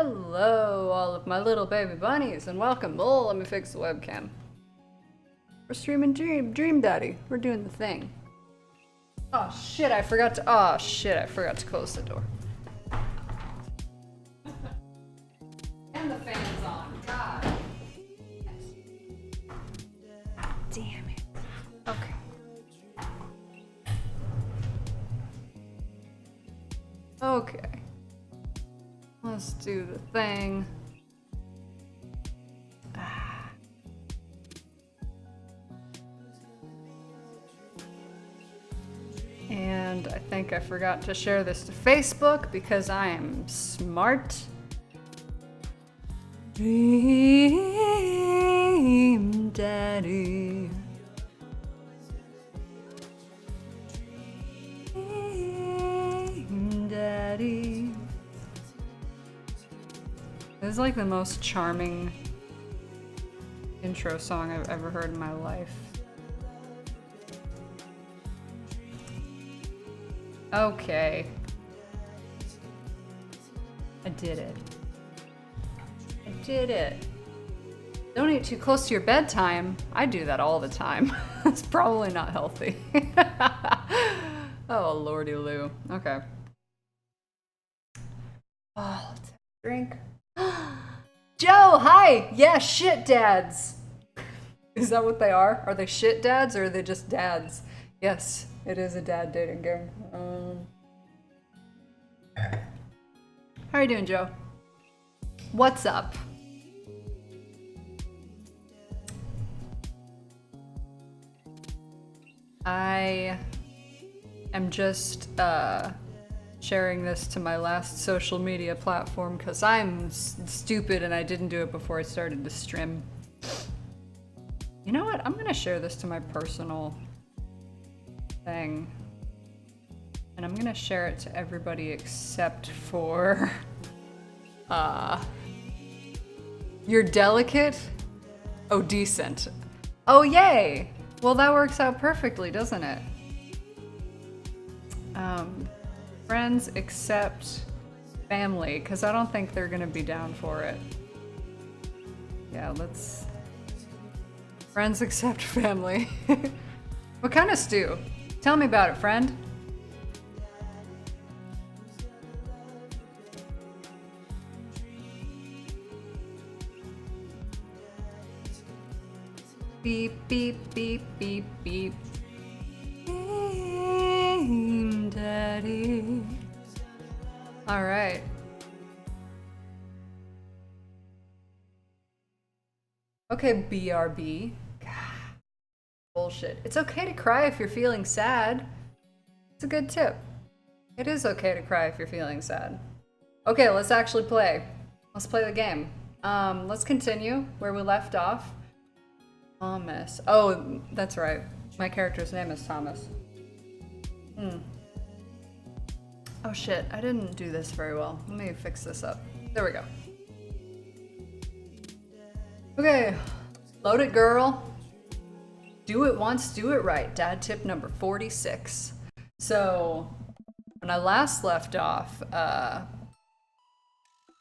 Hello, all of my little baby bunnies, and welcome. Oh, let me fix the webcam. We're streaming Dream Daddy. We're doing the thing. Oh shit, I forgot to close the door. And the fan's on. God. Damn it. Okay. Okay. Let's do the thing. And I think I forgot to share this to Facebook because I am smart. Dream Daddy. Dream Daddy. This is like the most charming intro song I've ever heard in my life. Okay. I did it. I did it. Don't eat too close to your bedtime. I do that all the time. It's probably not healthy. Oh, lordy Lou. Okay. Oh, let's have a drink. Joe, hi! Yeah, shit dads. Is that what they are? Are they shit dads or are they just dads? Yes, it is a dad dating game. How are you doing, Joe? What's up? I am just sharing this to my last social media platform because I'm stupid and I didn't do it before I started to stream. You know what? I'm gonna share this to my personal thing. And I'm gonna share it to everybody except for you're delicate? Oh, decent. Oh, yay! Well, that works out perfectly, doesn't it? Friends except family, because I don't think they're gonna be down for it. Yeah, let's... Friends except family. What kind of stew? Tell me about it, friend. Beep, beep, beep, beep, beep. Dream Daddy. All right. Okay, BRB. God. Bullshit. It's okay to cry if you're feeling sad. It's a good tip. It is okay to cry if you're feeling sad. Okay, let's actually play. Let's play the game. Let's continue where we left off. Thomas. Oh, that's right. My character's name is Thomas. Oh shit, I didn't do this very well. Let me fix this up. There we go. Okay, load it, girl. Do it once, do it right. Dad tip number 46. So, when I last left off, I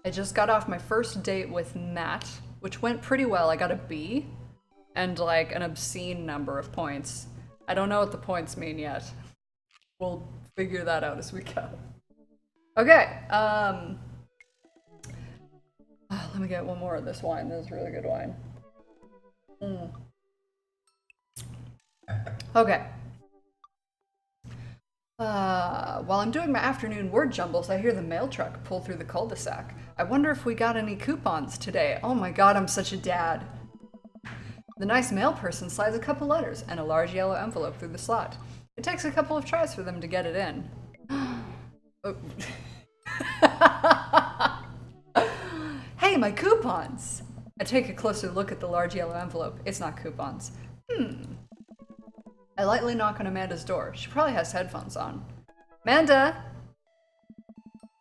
just got off my first date with Matt, which went pretty well. I got a B. And like an obscene number of points. I don't know what the points mean yet. We'll figure that out as we go. Okay, let me get one more of this wine. This is really good wine. Okay. While I'm doing my afternoon word jumbles, I hear the mail truck pull through the cul-de-sac. I wonder if we got any coupons today. Oh my god, I'm such a dad. The nice mail person slides a couple letters and a large yellow envelope through the slot. It takes a couple of tries for them to get it in. Oh. Hey, my coupons! I take a closer look at the large yellow envelope. It's not coupons. I lightly knock on Amanda's door. She probably has headphones on. Amanda!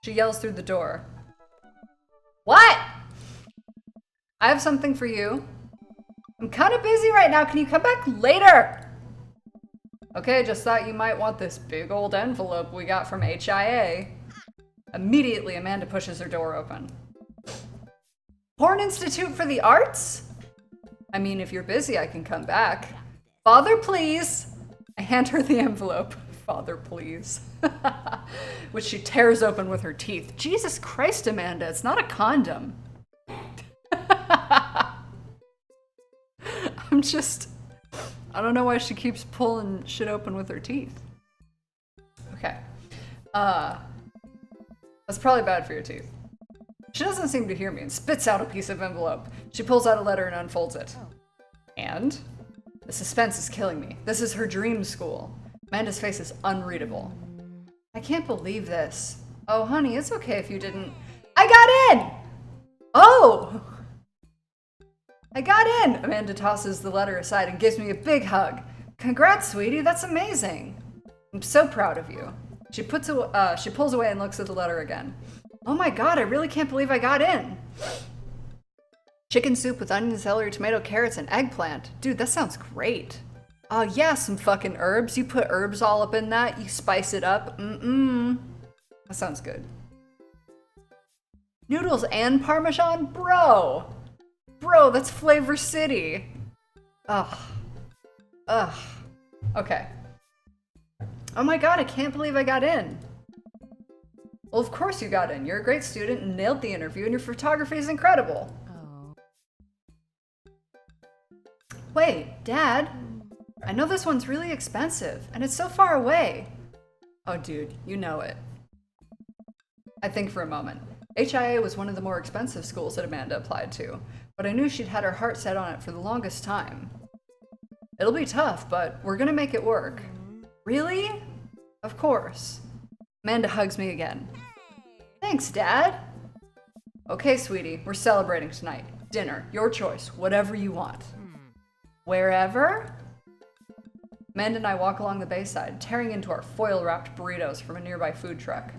She yells through the door. What? I have something for you. I'm kind of busy right now. Can you come back later? Okay, just thought you might want this big old envelope we got from HIA. Immediately, Amanda pushes her door open. Horn Institute for the Arts? I mean, if you're busy, I can come back. Father, please. I hand her the envelope. Father, please. Which she tears open with her teeth. Jesus Christ, Amanda, it's not a condom. I don't know why she keeps pulling shit open with her teeth. Okay. That's probably bad for your teeth. She doesn't seem to hear me and spits out a piece of envelope. She pulls out a letter and unfolds it. And? The suspense is killing me. This is her dream school. Amanda's face is unreadable. I can't believe this. Oh, honey, it's okay if you didn't. I got in! Oh! I got in! Amanda tosses the letter aside and gives me a big hug. Congrats, sweetie, that's amazing. I'm so proud of you. She pulls away and looks at the letter again. Oh my god, I really can't believe I got in. Chicken soup with onion, celery, tomato, carrots, and eggplant. Dude, that sounds great. Oh yeah, some fucking herbs. You put herbs all up in that, you spice it up. That sounds good. Noodles and Parmesan? Bro, that's Flavor City. Ugh. Okay. Oh my god, I can't believe I got in. Well, of course you got in. You're a great student and nailed the interview, and your photography is incredible. Oh. Wait, Dad? I know this one's really expensive, and it's so far away. Oh, dude, you know it. I think for a moment. HIA was one of the more expensive schools that Amanda applied to, but I knew she'd had her heart set on it for the longest time. It'll be tough, but we're gonna make it work. Really? Of course. Amanda hugs me again. Thanks, Dad. Okay, sweetie, we're celebrating tonight. Dinner, your choice, whatever you want. Wherever? Amanda and I walk along the bayside, tearing into our foil-wrapped burritos from a nearby food truck.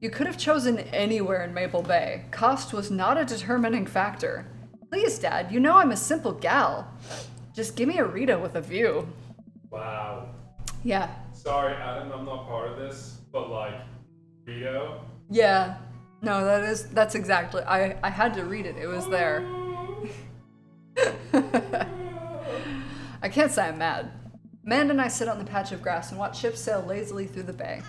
You could have chosen anywhere in Maple Bay. Cost was not a determining factor. Please, Dad, you know I'm a simple gal. Just give me a Rita with a view. Wow. Yeah. Sorry, Adam, I'm not part of this, but like, Rito? Yeah. No, that's exactly, I had to read it. It was there. I can't say I'm mad. Amanda and I sit on the patch of grass and watch ships sail lazily through the bay.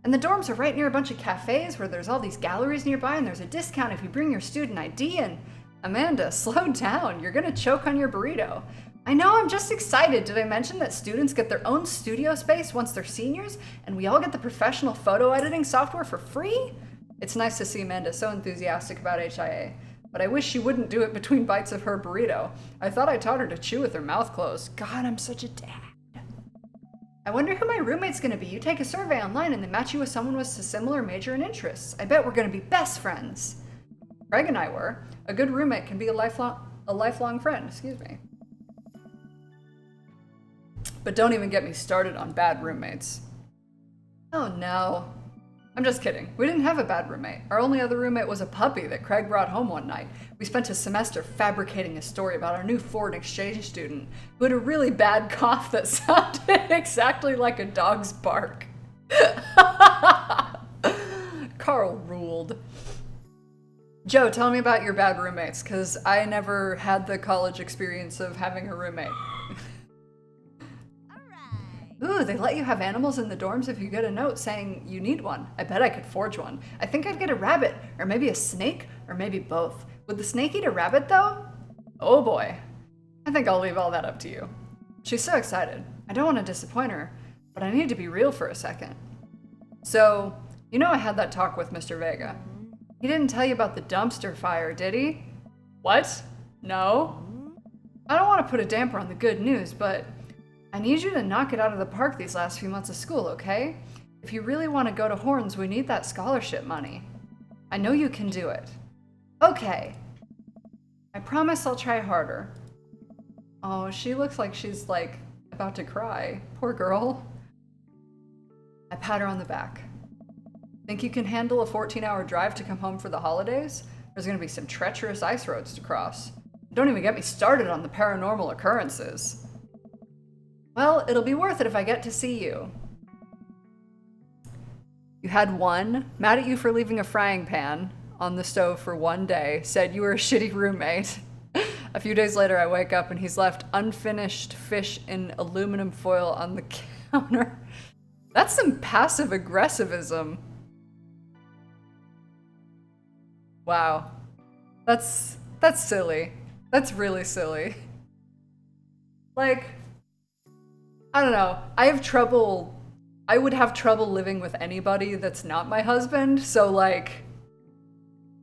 And the dorms are right near a bunch of cafes where there's all these galleries nearby and there's a discount if you bring your student ID and... Amanda, slow down. You're gonna choke on your burrito. I know, I'm just excited. Did I mention that students get their own studio space once they're seniors and we all get the professional photo editing software for free? It's nice to see Amanda so enthusiastic about HIA, but I wish she wouldn't do it between bites of her burrito. I thought I taught her to chew with her mouth closed. God, I'm such a dad. I wonder who my roommate's gonna be. You take a survey online and they match you with someone with a similar major and interests. I bet we're gonna be best friends. Greg and I were. A good roommate can be a lifelong friend, excuse me. But don't even get me started on bad roommates. Oh no. I'm just kidding. We didn't have a bad roommate. Our only other roommate was a puppy that Craig brought home one night. We spent a semester fabricating a story about our new foreign exchange student who had a really bad cough that sounded exactly like a dog's bark. Carl ruled. Joe, tell me about your bad roommates, because I never had the college experience of having a roommate. Ooh, they let you have animals in the dorms if you get a note saying you need one. I bet I could forge one. I think I'd get a rabbit, or maybe a snake, or maybe both. Would the snake eat a rabbit, though? Oh boy. I think I'll leave all that up to you. She's so excited. I don't want to disappoint her, but I need to be real for a second. So, you know I had that talk with Mr. Vega. He didn't tell you about the dumpster fire, did he? What? No? I don't want to put a damper on the good news, but I need you to knock it out of the park these last few months of school, okay? If you really want to go to Horns, we need that scholarship money. I know you can do it. Okay. I promise I'll try harder. Oh, she looks like she's, about to cry. Poor girl. I pat her on the back. Think you can handle a 14-hour drive to come home for the holidays? There's gonna be some treacherous ice roads to cross. Don't even get me started on the paranormal occurrences. Well, it'll be worth it if I get to see you. You had one, mad at you for leaving a frying pan. on the stove for one day, said you were a shitty roommate. A few days later, I wake up and he's left unfinished fish in aluminum foil on the counter. That's some passive aggressivism. Wow. That's silly. That's really silly. Like, I don't know. I would have trouble living with anybody that's not my husband, so like...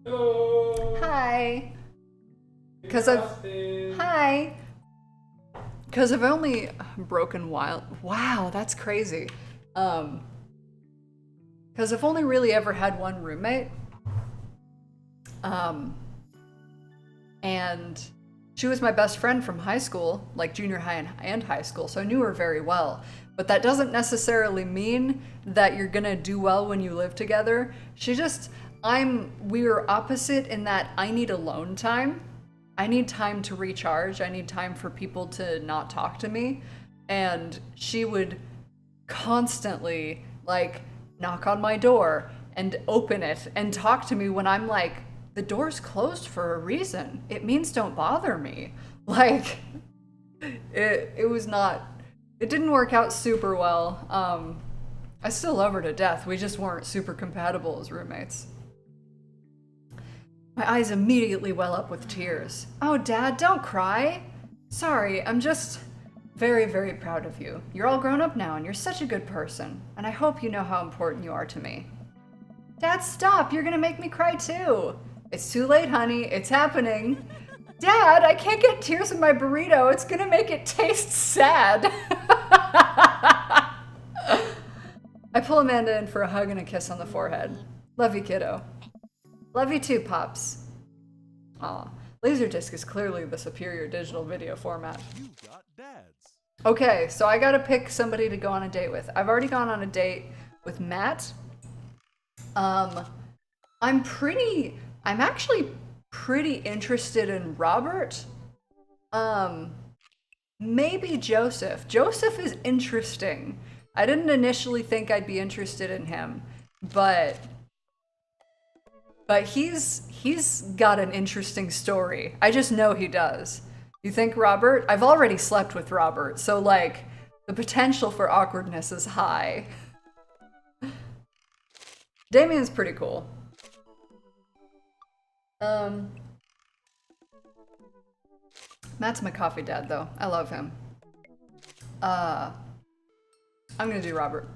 Hello. Hi. Hi. Hi. Because I've only broken wild... Wow, that's crazy. Because I've only really ever had one roommate. And she was my best friend from high school, like junior high and high school, so I knew her very well. But that doesn't necessarily mean that you're gonna do well when you live together. We're opposite in that I need alone time. I need time to recharge. I need time for people to not talk to me. And she would constantly like knock on my door and open it and talk to me when I'm like, the door's closed for a reason. It means don't bother me. Like, it didn't work out super well. I still love her to death. We just weren't super compatible as roommates. My eyes immediately well up with tears. Oh, Dad, don't cry. Sorry, I'm just very, very proud of you. You're all grown up now and you're such a good person. And I hope you know how important you are to me. Dad, stop. You're gonna make me cry too. It's too late, honey. It's happening. Dad, I can't get tears in my burrito. It's gonna make it taste sad. I pull Amanda in for a hug and a kiss on the forehead. Love you, kiddo. Love you too, Pops. Aw, Laserdisc is clearly the superior digital video format. You got dads. Okay, so I gotta pick somebody to go on a date with. I've already gone on a date with Matt. I'm actually pretty interested in Robert. Maybe Joseph. Joseph is interesting. I didn't initially think I'd be interested in him, but he's got an interesting story. I just know he does. You think Robert? I've already slept with Robert, so like the potential for awkwardness is high. Damien's pretty cool. Matt's my coffee dad though. I love him. I'm gonna do Robert.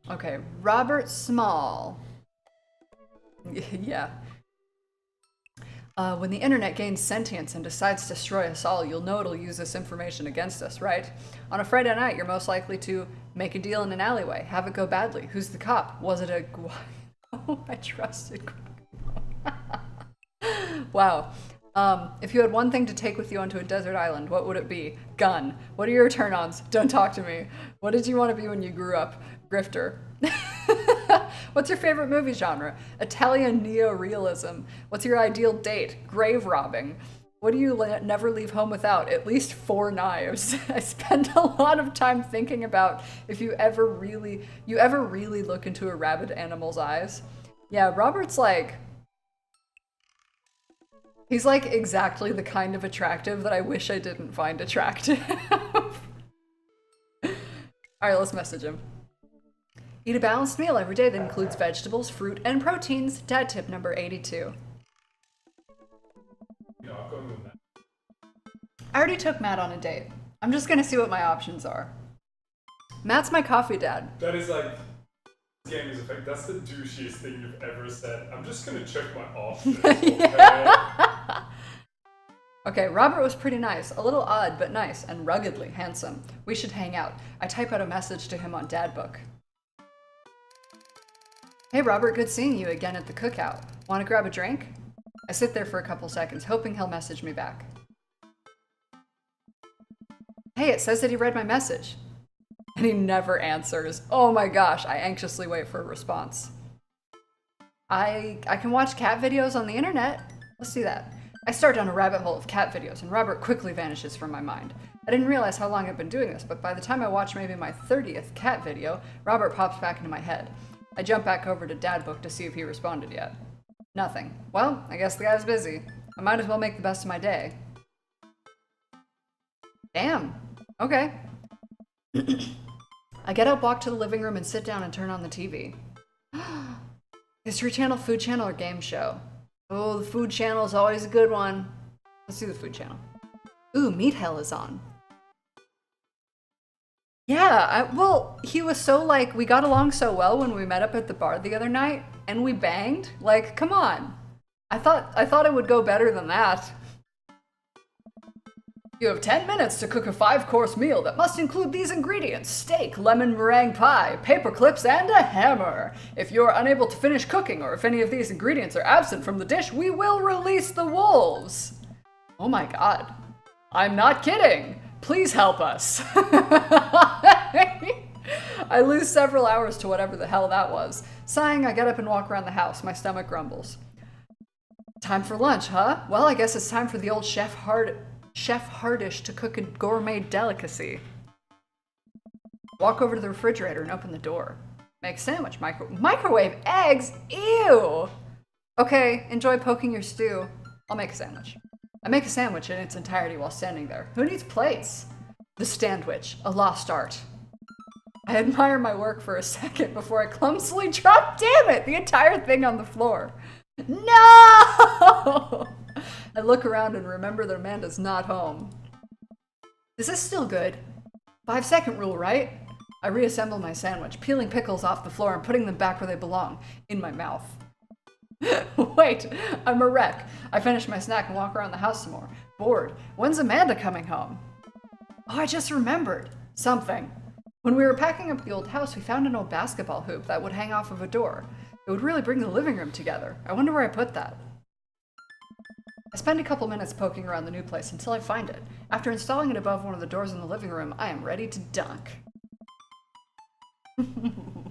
Okay, Robert Small. Yeah. When the internet gains sentience and decides to destroy us all, you'll know it'll use this information against us, right? On a Friday night, you're most likely to make a deal in an alleyway, have it go badly. Who's the cop? Was it a Oh, I trusted Wow. If you had one thing to take with you onto a desert island, what would it be? Gun. What are your turn-ons? Don't talk to me. What did you want to be when you grew up? Grifter. What's your favorite movie genre? Italian neo-realism. What's your ideal date? Grave robbing. What do you never leave home without? At least 4 knives. I spend a lot of time thinking about if you ever really look into a rabid animal's eyes. Yeah, Robert's like... He's like exactly the kind of attractive that I wish I didn't find attractive. Alright, let's message him. Eat a balanced meal every day that includes vegetables, fruit, and proteins. Dad tip number 82. Yeah, I'll go with that. I already took Matt on a date. I'm just gonna see what my options are. Matt's my coffee dad. That is like, this game is effect. That's the douchiest thing you've ever said. I'm just gonna check my options. Yeah. Okay, Robert was pretty nice. A little odd, but nice, and ruggedly handsome. We should hang out. I type out a message to him on Dadbook. Hey Robert, good seeing you again at the cookout. Wanna grab a drink? I sit there for a couple seconds, hoping he'll message me back. Hey, it says that he read my message. And he never answers. Oh my gosh, I anxiously wait for a response. I can watch cat videos on the internet. Let's do that. I start down a rabbit hole of cat videos and Robert quickly vanishes from my mind. I didn't realize how long I've been doing this, but by the time I watch maybe my 30th cat video, Robert pops back into my head. I jump back over to Dadbook to see if he responded yet. Nothing. Well, I guess the guy's busy. I might as well make the best of my day. Damn. Okay. I get up, walk to the living room, and sit down and turn on the TV. History Channel, Food Channel, or Game Show? Oh, the Food Channel is always a good one. Let's do the Food Channel. Ooh, Meat Hell is on. Yeah, well, he was so like, we got along so well when we met up at the bar the other night, and we banged. Like, come on. I thought it would go better than that. You have 10 minutes to cook a 5-course meal that must include these ingredients: steak, lemon meringue pie, paper clips, and a hammer. If you are unable to finish cooking, or if any of these ingredients are absent from the dish, we will release the wolves. Oh my god. I'm not kidding. Please help us. I lose several hours to whatever the hell that was. Sighing, I get up and walk around the house. My stomach grumbles. Time for lunch, huh? Well, I guess it's time for the old Chef Hardish to cook a gourmet delicacy. Walk over to the refrigerator and open the door. Make sandwich. Microwave eggs? Ew! Okay, enjoy poking your stew. I'll make a sandwich. I make a sandwich in its entirety while standing there. Who needs plates? The Standwich, a lost art. I admire my work for a second before I clumsily drop, damn it, the entire thing on the floor. No! I look around and remember that Amanda's not home. Is this still good? 5-second rule, right? I reassemble my sandwich, peeling pickles off the floor and putting them back where they belong, in my mouth. Wait, I'm a wreck. I finish my snack and walk around the house some more. Bored. When's Amanda coming home? Oh, I just remembered something. When we were packing up the old house, we found an old basketball hoop that would hang off of a door. It would really bring the living room together. I wonder where I put that. I spend a couple minutes poking around the new place until I find it. After installing it above one of the doors in the living room, I am ready to dunk.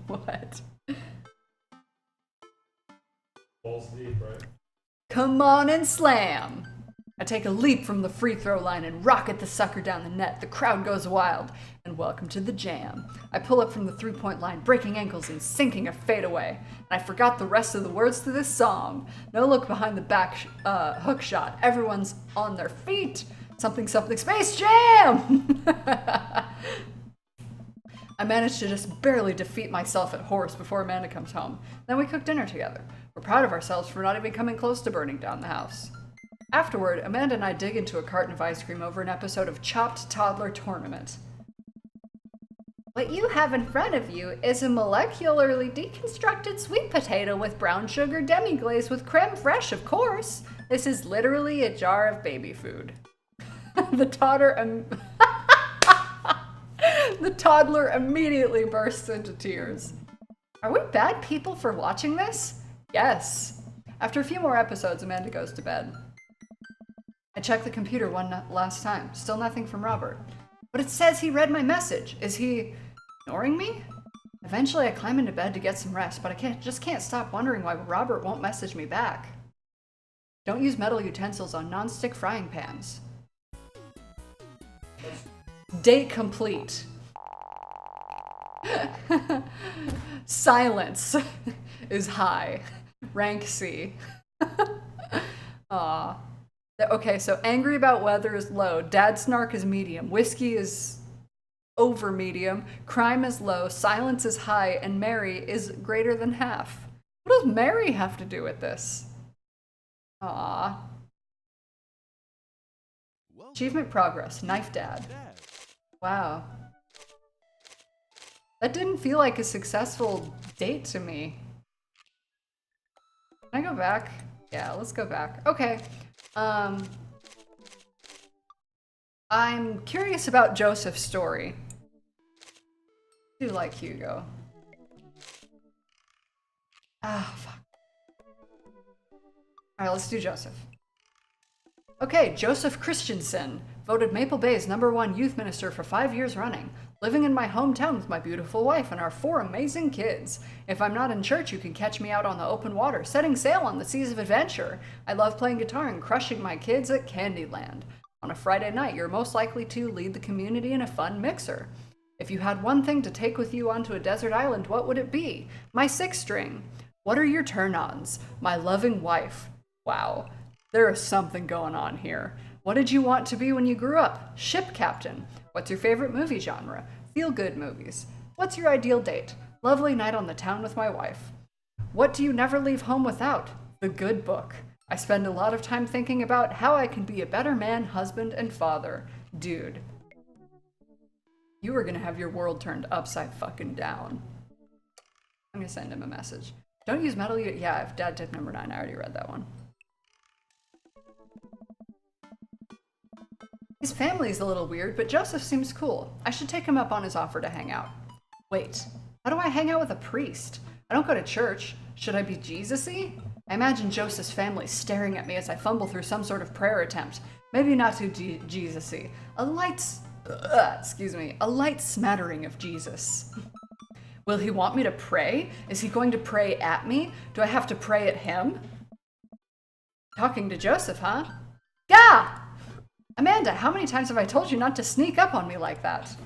What? Balls deep, right? Come on and slam! I take a leap from the free throw line and rocket the sucker down the net. The crowd goes wild. And welcome to the jam. I pull up from the three-point line, breaking ankles and sinking a fadeaway. And I forgot the rest of the words to this song. No look behind the back hook shot. Everyone's on their feet. Something, something, Space Jam! I managed to just barely defeat myself at horse before Amanda comes home. Then we cook dinner together. We're proud of ourselves for not even coming close to burning down the house. Afterward, Amanda and I dig into a carton of ice cream over an episode of Chopped Toddler Tournament. What you have in front of you is a molecularly deconstructed sweet potato with brown sugar demi-glaze with creme fraiche, of course. This is literally a jar of baby food. The toddler immediately bursts into tears. Are we bad people for watching this? Yes. After a few more episodes, Amanda goes to bed. I check the computer one last time. Still nothing from Robert. But it says he read my message. Is he ignoring me? Eventually, I climb into bed to get some rest, but I just can't stop wondering why Robert won't message me back. Don't use metal utensils on non-stick frying pans. Date complete. Silence is high. Rank C. Aw. Okay, so angry about weather is low. Dad snark is medium. Whiskey is over medium. Crime is low. Silence is high. And Mary is greater than half. What does Mary have to do with this? Aw. Achievement progress. Knife Dad. Wow. That didn't feel like a successful date to me. Can I go back? Yeah, let's go back. Okay. I'm curious about Joseph's story. I do like Hugo. Ah, fuck. Alright, let's do Joseph. Okay, Joseph Christensen, voted Maple Bay's #1 youth minister for 5 years running. Living in my hometown with my beautiful wife and our 4 amazing kids. If I'm not in church, you can catch me out on the open water, setting sail on the seas of adventure. I love playing guitar and crushing my kids at Candyland. On a Friday night, you're most likely to lead the community in a fun mixer. If you had one thing to take with you onto a desert island, what would it be? My 6-string. What are your turn-ons? My loving wife. Wow, there is something going on here. What did you want to be when you grew up? Ship captain. What's your favorite movie genre? Feel-good movies. What's your ideal date? Lovely night on the town with my wife. What do you never leave home without? The good book. I spend a lot of time thinking about how I can be a better man, husband, and father. Dude. You are gonna have your world turned upside fucking down. I'm gonna send him a message. Don't use metal. Yeah, I have dad tip number 9. I already read that one. His family's a little weird, but Joseph seems cool. I should take him up on his offer to hang out. Wait, how do I hang out with a priest? I don't go to church. Should I be Jesus-y? I imagine Joseph's family staring at me as I fumble through some sort of prayer attempt. Maybe not too Jesus-y. A light smattering of Jesus. Will he want me to pray? Is he going to pray at me? Do I have to pray at him? Talking to Joseph, huh? Gah! Amanda, how many times have I told you not to sneak up on me like that?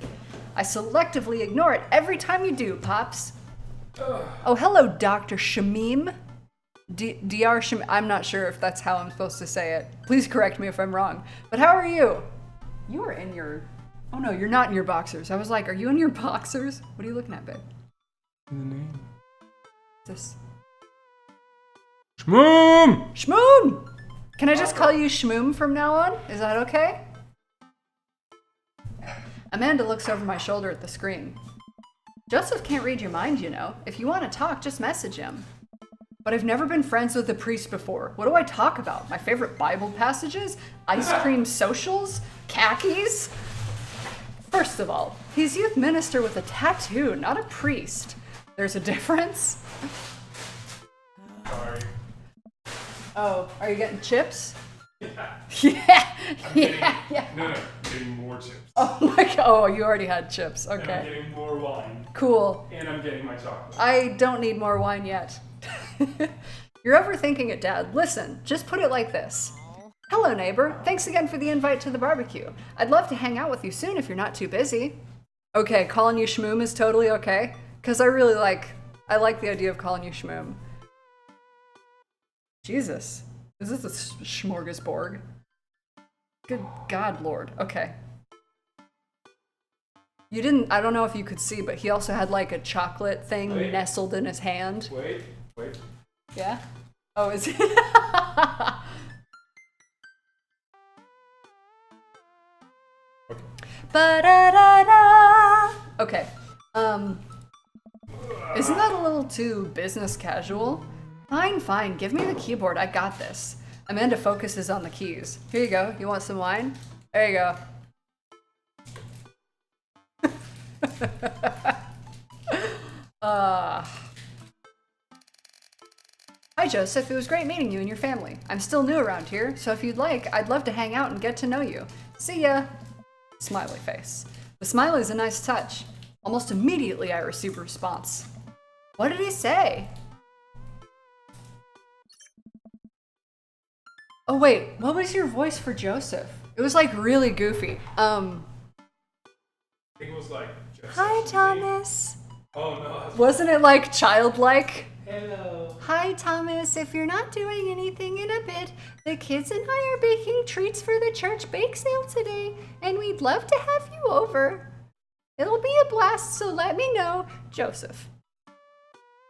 I selectively ignore it every time you do, Pops. Oh, hello, Dr. Shamim. Dr. Shamim. I'm not sure if that's how I'm supposed to say it. Please correct me if I'm wrong. But how are you? You are in your... Oh no, you're not in your boxers. I was like, are you in your boxers? What are you looking at, babe? The name. This. Shmoom! Shmoom! Can I just call you Shmoom from now on? Is that okay? Amanda looks over my shoulder at the screen. Joseph can't read your mind, you know. If you want to talk, just message him. But I've never been friends with a priest before. What do I talk about? My favorite Bible passages? Ice cream socials? Khakis? First of all, he's youth minister with a tattoo, not a priest. There's a difference? Sorry. Oh, are you getting chips? Yeah. Yeah. No, I'm getting more chips. Oh my god. Oh, you already had chips. Okay. And I'm getting more wine. Cool. And I'm getting my chocolate. I don't need more wine yet. You're overthinking it, Dad. Listen, just put it like this. Hello, neighbor. Thanks again for the invite to the barbecue. I'd love to hang out with you soon if you're not too busy. Okay, calling you Shmoom is totally okay. Because I like the idea of calling you Shmoom. Jesus. Is this a smorgasbord? Good God, Lord. Okay. You didn't, I don't know if you could see, but he also had like a chocolate thing nestled in his hand. Wait. Yeah? Oh, is it? Ba-da-da-da. Okay. Isn't that a little too business casual? Fine. Give me the keyboard. I got this. Amanda focuses on the keys. Here you go. You want some wine? There you go. Hi, Joseph. It was great meeting you and your family. I'm still new around here, so if you'd like, I'd love to hang out and get to know you. See ya. Smiley face. The smiley is a nice touch. Almost immediately, I receive a response. What did he say? Oh wait, what was your voice for Joseph? It was like really goofy. I think it was like... Hi, Thomas. Oh no. Wasn't it like childlike? Hello. Hi, Thomas. If you're not doing anything in a bit, the kids and I are baking treats for the church bake sale today, and we'd love to have you over. It'll be a blast, so let me know. Joseph.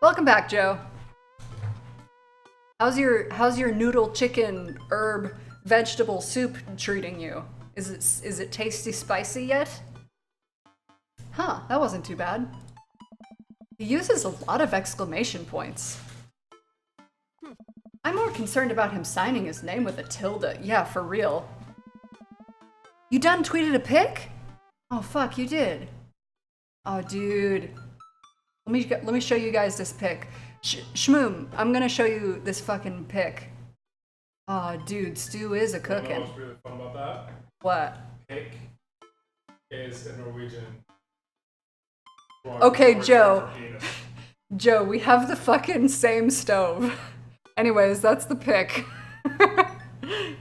Welcome back, Joe. How's your noodle chicken herb vegetable soup treating you? Is it tasty spicy yet? Huh, that wasn't too bad. He uses a lot of exclamation points. I'm more concerned about him signing his name with a tilde. Yeah, for real. You done tweeted a pic? Oh fuck, you did. Oh dude. Let me show you guys this pic. Shmoom, I'm gonna show you this fucking pic. Oh dude, Stu is a cookin'. You know what's really fun about that? What? Pick is a Norwegian. Okay, Joe. Joe, we have the fucking same stove. Anyways, that's the pic. It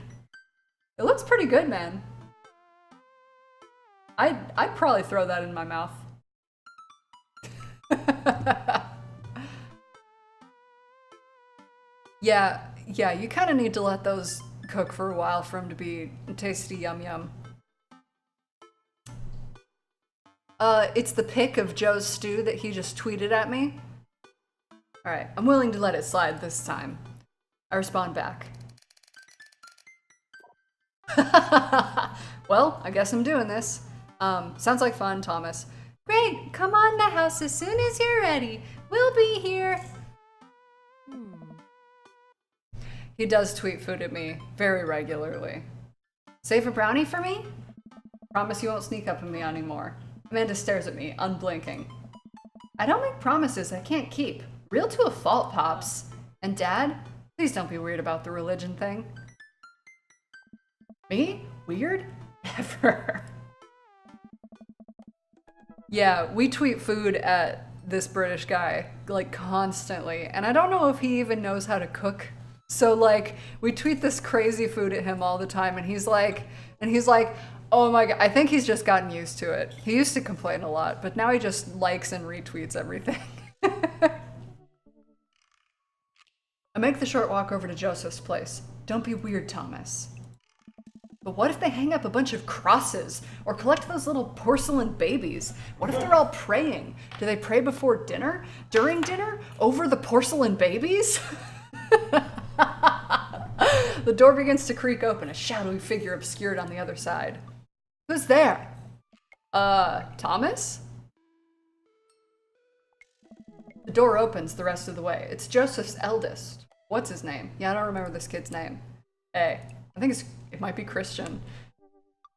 looks pretty good, man. I'd probably throw that in my mouth. Yeah, you kind of need to let those cook for a while for them to be tasty yum yum. It's the pic of Joe's stew that he just tweeted at me. Alright, I'm willing to let it slide this time. I respond back. Well, I guess I'm doing this. Sounds like fun, Thomas. Great, come on the house as soon as you're ready. We'll be here. He does tweet food at me very regularly. Save a brownie for me? Promise you won't sneak up on me anymore. Amanda stares at me, unblinking. I don't make promises I can't keep. Real to a fault, Pops. And Dad, please don't be weird about the religion thing. Me? Weird? Never. Yeah, we tweet food at this British guy, like, constantly. And I don't know if he even knows how to cook. So, like, we tweet this crazy food at him all the time, and he's like, oh my god, I think he's just gotten used to it. He used to complain a lot, but now he just likes and retweets everything. I make the short walk over to Joseph's place. Don't be weird, Thomas. But what if they hang up a bunch of crosses or collect those little porcelain babies? What if they're all praying? Do they pray before dinner? During dinner? Over the porcelain babies? The door begins to creak open, a shadowy figure obscured on the other side. Who's there? Thomas? The door opens the rest of the way. It's Joseph's eldest. What's his name? Yeah, I don't remember this kid's name. Hey, I think it might be Christian.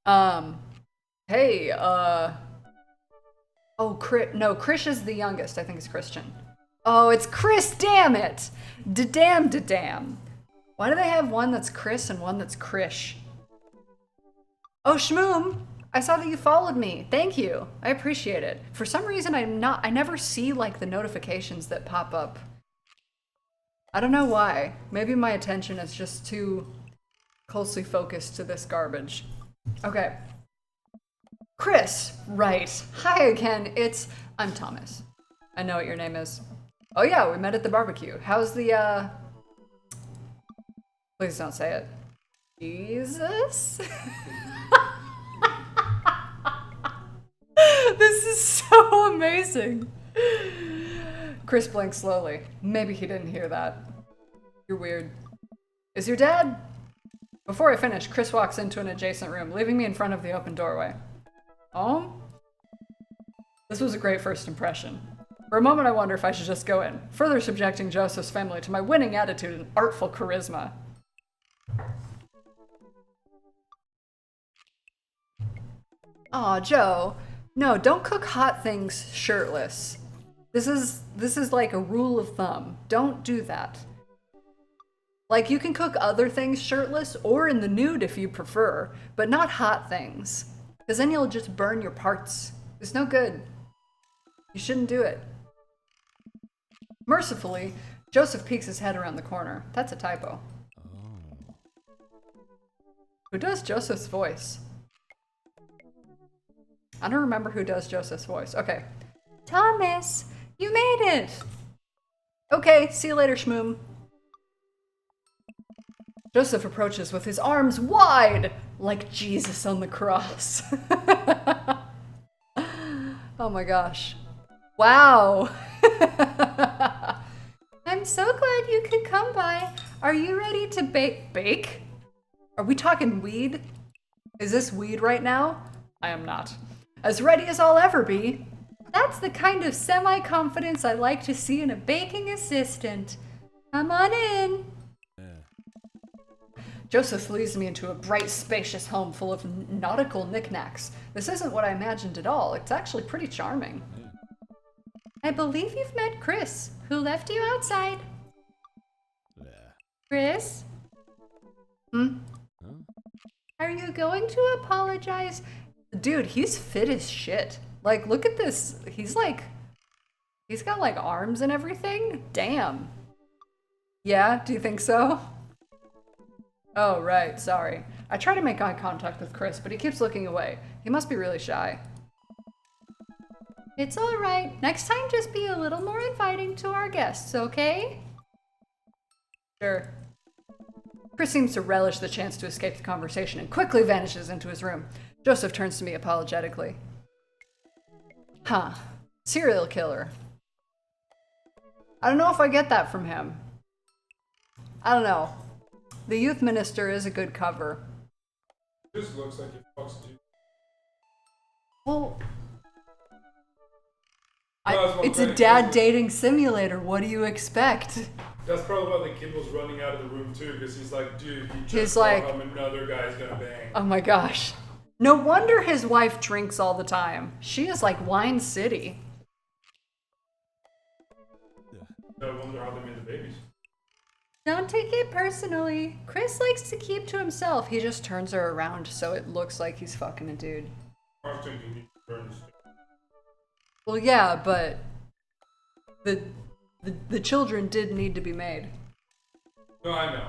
Hey, oh, no, Krish is the youngest. I think it's Christian. Oh, it's Chris, damn it! Da-damn. Why do they have one that's Chris and one that's Krish? Oh, Shmoom, I saw that you followed me. Thank you. I appreciate it. For some reason, I never see, like, the notifications that pop up. I don't know why. Maybe my attention is just too closely focused to this garbage. Okay. Chris, right. Hi again, I'm Thomas. I know what your name is. Oh yeah, we met at the barbecue. How's the, Please don't say it. Jesus? This is so amazing. Chris blinks slowly. Maybe he didn't hear that. You're weird. Is your dad? Before I finish, Chris walks into an adjacent room, leaving me in front of the open doorway. Oh? This was a great first impression. For a moment I wonder if I should just go in, further subjecting Joseph's family to my winning attitude and artful charisma. Aw, Joe. No, don't cook hot things shirtless. This is like a rule of thumb. Don't do that. Like, you can cook other things shirtless or in the nude if you prefer, but not hot things. Because then you'll just burn your parts. It's no good. You shouldn't do it. Mercifully, Joseph peeks his head around the corner. That's a typo. Oh. Who does Joseph's voice? I don't remember who does Joseph's voice. Okay. Thomas, you made it! Okay, see you later, Shmoom. Joseph approaches with his arms wide, like Jesus on the cross. Oh my gosh. Wow. I'm so glad you could come by. Are you ready to bake? Are we talking weed? Is this weed right now? I am not. As ready as I'll ever be. That's the kind of semi-confidence I like to see in a baking assistant. Come on in. Joseph leads me into a bright, spacious home full of nautical knickknacks. This isn't what I imagined at all. It's actually pretty charming. I believe you've met Chris, who left you outside. Chris? Are you going to apologize? Dude, he's fit as shit. Like, look at this. He's got like arms and everything. Damn. Yeah, do you think so? Oh, right, sorry. I try to make eye contact with Chris, but he keeps looking away. He must be really shy. It's all right. Next time, just be a little more inviting to our guests, okay? Sure. Chris seems to relish the chance to escape the conversation and quickly vanishes into his room. Joseph turns to me apologetically. Huh. Serial killer. I don't know if I get that from him. I don't know. The youth minister is a good cover. It just looks like it fucks you. Well, it's a dad dating simulator. What do you expect? That's probably why the kid was running out of the room too, because he's like, dude, you just He's saw like, how another guy's gonna bang. Oh my gosh. No wonder his wife drinks all the time. She is like Wine City. No wonder how they made the babies. Don't take it personally. Chris likes to keep to himself. He just turns her around so it looks like he's fucking a dude. I was thinking he burned his. Well, yeah, but the children did need to be made. No, I know.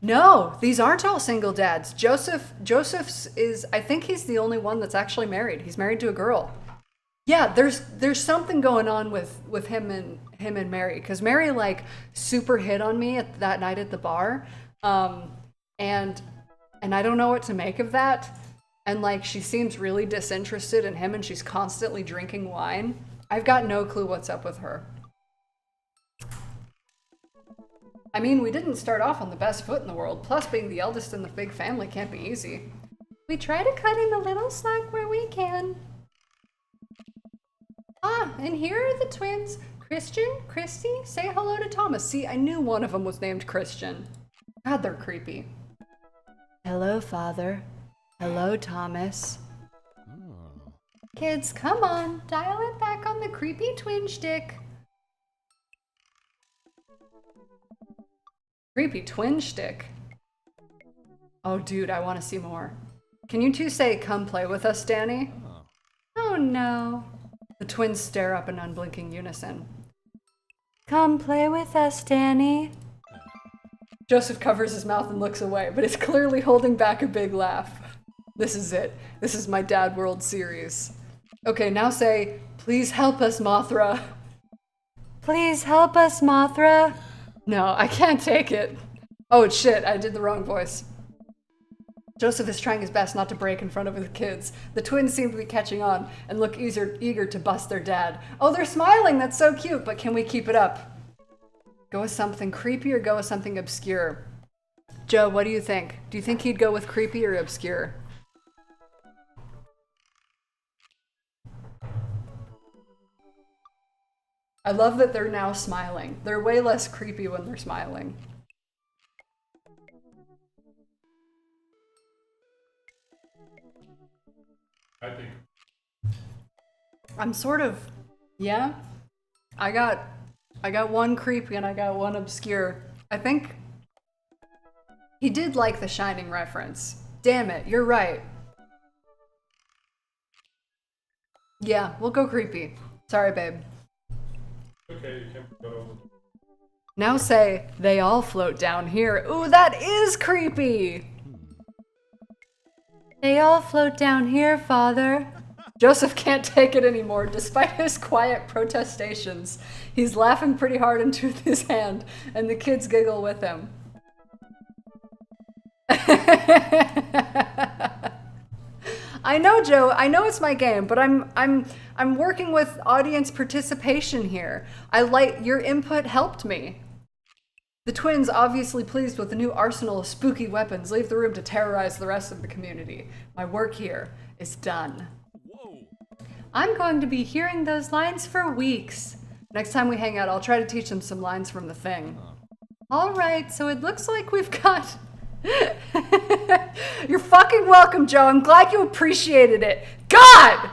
No, these aren't all single dads. Joseph's is, I think he's the only one that's actually married. He's married to a girl. Yeah, there's something going on with him and Mary, because Mary like super hit on me that night at the bar, and I don't know what to make of that, and like she seems really disinterested in him, and she's constantly drinking wine. I've got no clue what's up with her. I mean, we didn't start off on the best foot in the world, plus being the eldest in the big family can't be easy. We try to cut him a little slack where we can. Ah, and here are the twins. Christian, Christy, say hello to Thomas. See, I knew one of them was named Christian. God, they're creepy. Hello, Father. Hello, Thomas. Oh. Kids, come on. Dial it back on the creepy twin shtick. Creepy twin shtick. Oh, dude, I want to see more. Can you two say, come play with us, Danny? Oh, no. The twins stare up in unblinking unison. Come play with us, Danny. Joseph covers his mouth and looks away, but is clearly holding back a big laugh. This is it. This is my Dad World series. Okay, now say, please help us, Mothra. Please help us, Mothra. No, I can't take it. Oh, shit, I did the wrong voice. Joseph is trying his best not to break in front of the kids. The twins seem to be catching on and look eager to bust their dad. Oh, they're smiling! That's so cute, but can we keep it up? Go with something creepy or go with something obscure? Joe, what do you think? Do you think he'd go with creepy or obscure? I love that they're now smiling. They're way less creepy when they're smiling. I think. I'm sort of, yeah. I got one creepy and I got one obscure. I think he did like the Shining reference. Damn it, you're right. Yeah, we'll go creepy. Sorry, babe. Okay, you can't go over. Now say, they all float down here. Ooh, that is creepy! They all float down here, Father. Joseph can't take it anymore, despite his quiet protestations. He's laughing pretty hard into his hand, and the kids giggle with him. I know, Joe. I know it's my game, but I'm working with audience participation here. Your input helped me. The twins, obviously pleased with the new arsenal of spooky weapons, leave the room to terrorize the rest of the community. My work here is done. Whoa. I'm going to be hearing those lines for weeks. Next time we hang out, I'll try to teach them some lines from The Thing. All right, so it looks like we've got... You're fucking welcome, Joe. I'm glad you appreciated it. God!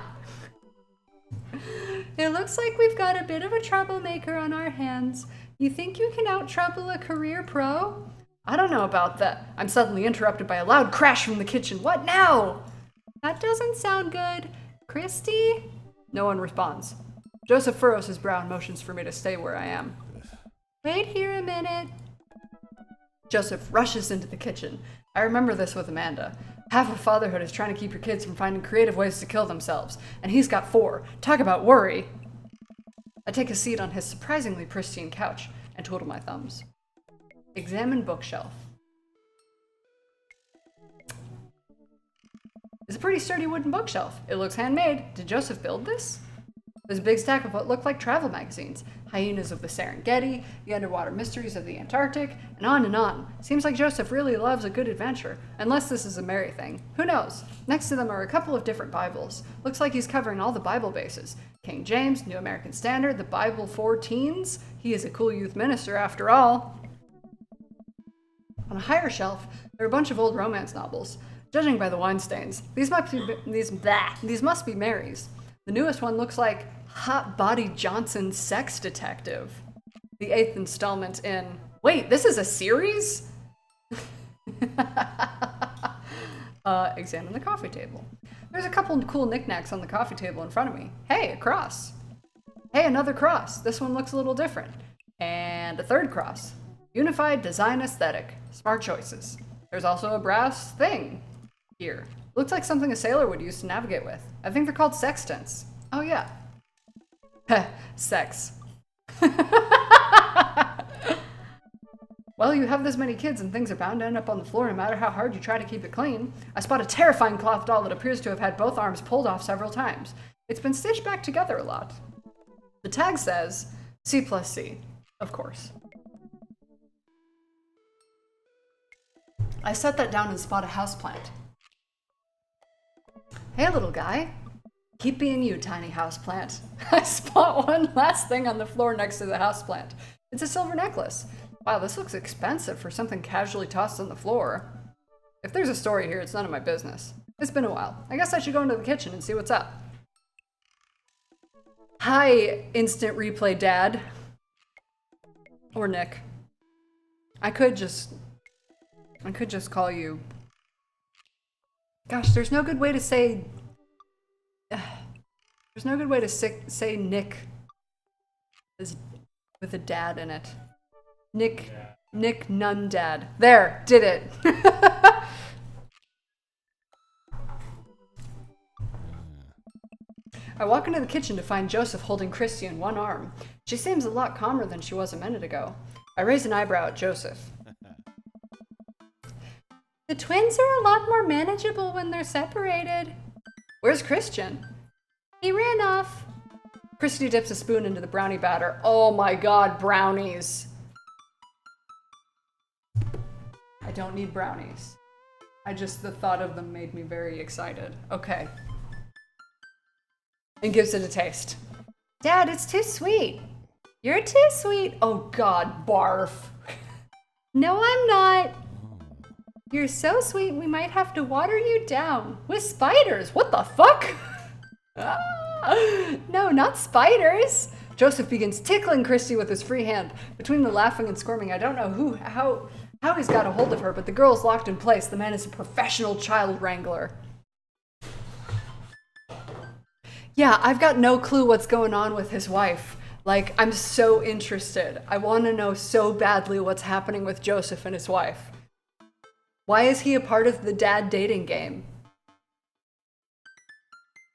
It looks like we've got a bit of a troublemaker on our hands. You think you can out-trouble a career pro? I don't know about that. I'm suddenly interrupted by a loud crash from the kitchen. What now? That doesn't sound good. Christy? No one responds. Joseph furrows his brow and motions for me to stay where I am. Wait here a minute. Joseph rushes into the kitchen. I remember this with Amanda. Half of fatherhood is trying to keep your kids from finding creative ways to kill themselves, and he's got 4. Talk about worry. I take a seat on his surprisingly pristine couch and twiddle my thumbs. Examine bookshelf. It's a pretty sturdy wooden bookshelf. It looks handmade. Did Joseph build this? There's a big stack of what looked like travel magazines. Hyenas of the Serengeti, the underwater mysteries of the Antarctic, and on and on. Seems like Joseph really loves a good adventure, unless this is a Mary thing. Who knows? Next to them are a couple of different Bibles. Looks like he's covering all the Bible bases. King James, New American Standard, the Bible for teens. He is a cool youth minister after all. On a higher shelf, there are a bunch of old romance novels. Judging by the wine stains, these must be Mary's. The newest one looks like Hot Body Johnson Sex Detective. The 8th installment in... Wait, this is a series? Examine the coffee table. There's a couple cool knickknacks on the coffee table in front of me. Hey, a cross. Hey, another cross. This one looks a little different. And a third cross. Unified design aesthetic. Smart choices. There's also a brass thing here. Looks like something a sailor would use to navigate with. I think they're called sextants. Oh yeah. Heh, sex. Well, you have this many kids and things are bound to end up on the floor no matter how hard you try to keep it clean. I spot a terrifying cloth doll that appears to have had both arms pulled off several times. It's been stitched back together a lot. The tag says C+C, of course. I set that down and spot a houseplant. Hey, little guy. Keep being you, tiny houseplant. I spot one last thing on the floor next to the houseplant. It's a silver necklace. Wow, this looks expensive for something casually tossed on the floor. If there's a story here, it's none of my business. It's been a while. I guess I should go into the kitchen and see what's up. Hi, instant replay dad. Or Nick. I could just call you... Gosh, there's no good way to say... There's no good way to say Nick with a dad in it. Nick Nun Dad. There, did it. I walk into the kitchen to find Joseph holding Christy in one arm. She seems a lot calmer than she was a minute ago. I raise an eyebrow at Joseph. The twins are a lot more manageable when they're separated. Where's Christian? He ran off. Christy dips a spoon into the brownie batter. Oh my god, brownies. I don't need brownies. The thought of them made me very excited. Okay. And gives it a taste. Dad, it's too sweet. You're too sweet. Oh god, barf. No, I'm not. You're so sweet, we might have to water you down. With spiders, what the fuck? No, not spiders. Joseph begins tickling Christy with his free hand. Between the laughing and squirming, I don't know how he's got a hold of her, but the girl is locked in place. The man is a professional child wrangler. Yeah, I've got no clue what's going on with his wife. Like, I'm so interested. I want to know so badly what's happening with Joseph and his wife. Why is he a part of the dad dating game?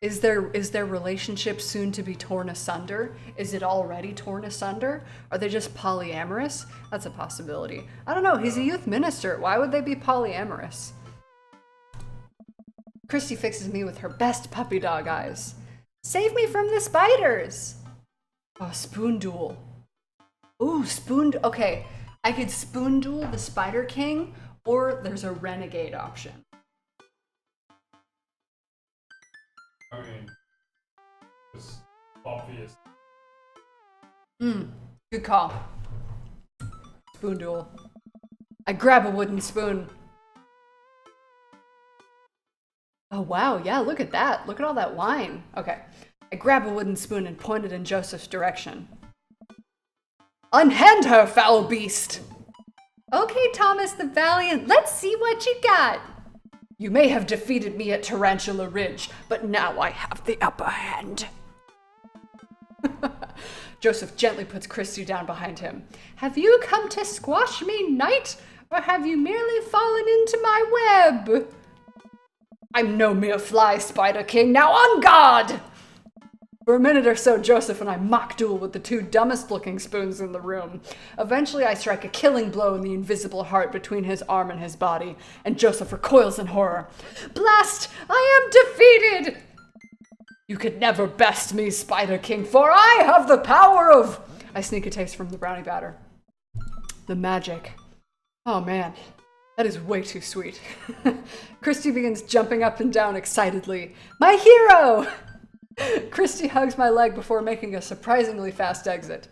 Is their relationship soon to be torn asunder? Is it already torn asunder? Are they just polyamorous? That's a possibility. I don't know, he's a youth minister. Why would they be polyamorous? Christy fixes me with her best puppy dog eyes. Save me from the spiders! Oh, spoon duel. Ooh, okay. I could spoon duel the Spider King, or there's a renegade option. I mean, it's obvious. Good call. Spoon duel. I grab a wooden spoon. Oh wow, yeah, look at that. Look at all that wine. Okay. I grab a wooden spoon and point it in Joseph's direction. Unhand her, foul beast! Okay, Thomas the Valiant, let's see what you got. You may have defeated me at Tarantula Ridge, but now I have the upper hand. Joseph gently puts Christy down behind him. Have you come to squash me, knight, or have you merely fallen into my web? I'm no mere fly, Spider King, now on guard! For a minute or so, Joseph and I mock duel with the two dumbest looking spoons in the room. Eventually, I strike a killing blow in the invisible heart between his arm and his body, and Joseph recoils in horror. Blast! I am defeated! You could never best me, Spider King, for I have the power of... I sneak a taste from the brownie batter. The magic. Oh man, that is way too sweet. Christy begins jumping up and down excitedly. My hero! Christy hugs my leg before making a surprisingly fast exit.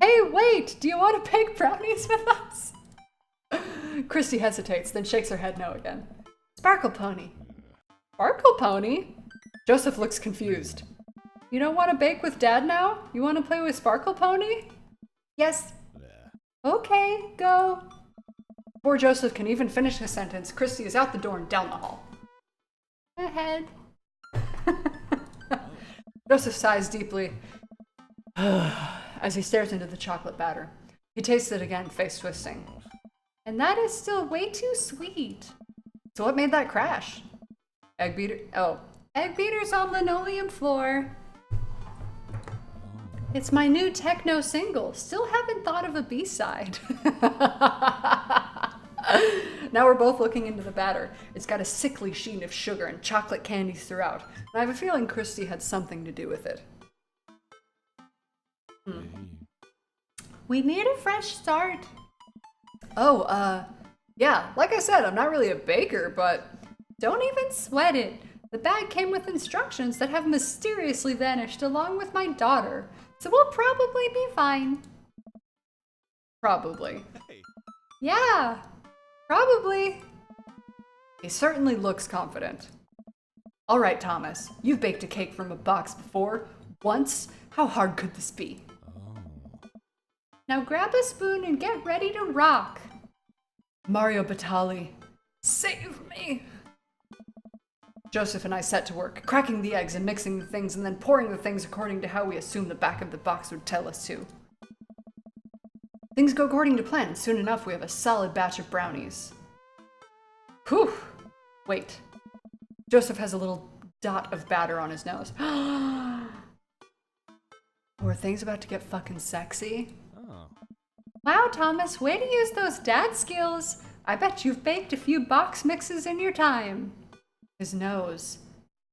Hey, wait! Do you want to bake brownies with us? Christy hesitates, then shakes her head no again. Sparkle Pony. Sparkle Pony? Joseph looks confused. You don't want to bake with Dad now? You want to play with Sparkle Pony? Yes. Okay, go. Before Joseph can even finish his sentence, Christy is out the door and down the hall. Ahead. Joseph sighs deeply as he stares into the chocolate batter. He tastes it again, face twisting. And that is still way too sweet. So what made that crash? Egg beater. Oh, egg beaters on linoleum floor. It's my new techno single. Still haven't thought of a B-side. Now we're both looking into the batter. It's got a sickly sheen of sugar and chocolate candies throughout. And I have a feeling Christy had something to do with it. We need a fresh start. Oh, yeah, like I said, I'm not really a baker, but don't even sweat it. The bag came with instructions that have mysteriously vanished along with my daughter. So we'll probably be fine. Probably. Hey. Yeah, probably. He certainly looks confident. All right, Thomas, you've baked a cake from a box before. Once. How hard could this be? Oh. Now grab a spoon and get ready to rock. Mario Batali, save me. Joseph and I set to work, cracking the eggs and mixing the things and then pouring the things according to how we assumed the back of the box would tell us to. Things go according to plan, and soon enough we have a solid batch of brownies. Whew! Wait. Joseph has a little dot of batter on his nose. Were things about to get fucking sexy? Oh. Wow, Thomas, way to use those dad skills. I bet you've baked a few box mixes in your time. His nose.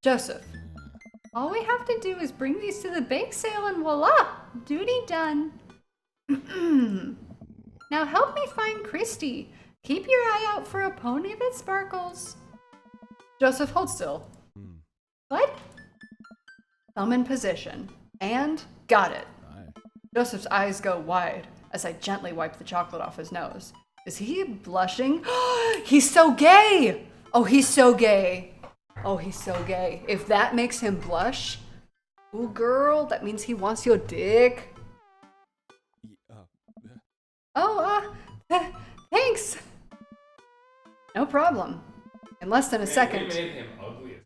Joseph. All we have to do is bring these to the bake sale and voila! Duty done. Now help me find Christy. Keep your eye out for a pony that sparkles. Joseph, hold still. What? Thumb in position. And got it. Aye. Joseph's eyes go wide as I gently wipe the chocolate off his nose. Is he blushing? He's so gay! Oh, he's so gay. Oh, he's so gay. If that makes him blush, ooh, girl, that means he wants your dick. Oh, thanks. No problem. In less than a second. We made him ugly.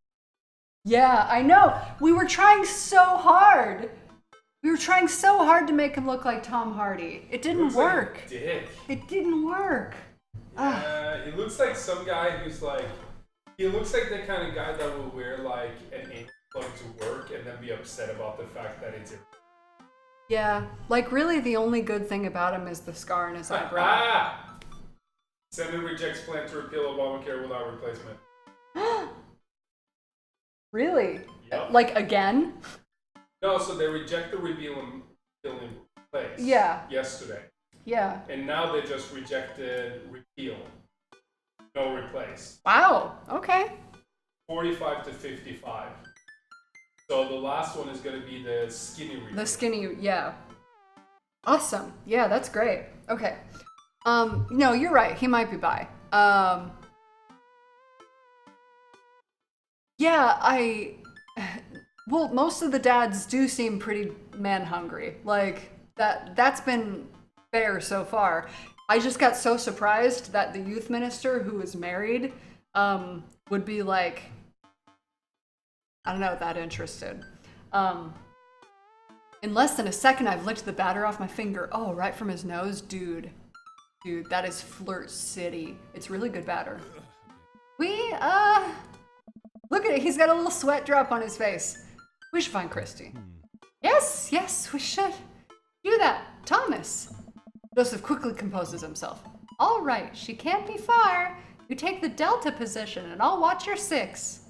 Yeah, I know. We were trying so hard. We were trying so hard to make him look like Tom Hardy. It didn't work. Like a dick. It didn't work. He looks like some guy who's like, he looks like the kind of guy that will wear like an ink plug to work and then be upset about the fact that it's Yeah, like really the only good thing about him is the scar in his eyebrow. Senate rejects plan to repeal Obamacare without replacement. Really? Yep. Like again? No, so they reject the repeal and replace. Yeah. Yesterday. Yeah. And now they just rejected repeal. No replace. Wow. Okay. 45 to 55. So the last one is going to be the skinny repeal. The skinny, yeah. Awesome. Yeah, that's great. Okay. No, you're right. He might be bi. Yeah, well, most of the dads do seem pretty man-hungry. Like, that's been fair so far. I just got so surprised that the youth minister who is married, would be like, I don't know, that interested. In less than a second, I've licked the batter off my finger. Oh, right from his nose? Dude, that is Flirt City. It's really good batter. Look at it. He's got a little sweat drop on his face. We should find Christy. Yes, yes, we should do that. Thomas. Joseph quickly composes himself. All right, she can't be far. You take the Delta position and I'll watch your 6.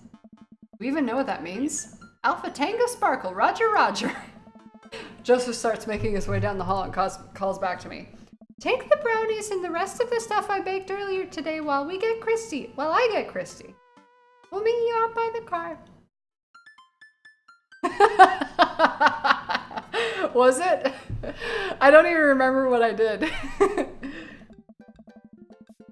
We even know what that means. Alpha Tango Sparkle, Roger, Roger. Joseph starts making his way down the hall and calls back to me. Take the brownies and the rest of the stuff I baked earlier today while I get Christy. We'll meet you out by the car. Was it? I don't even remember what I did.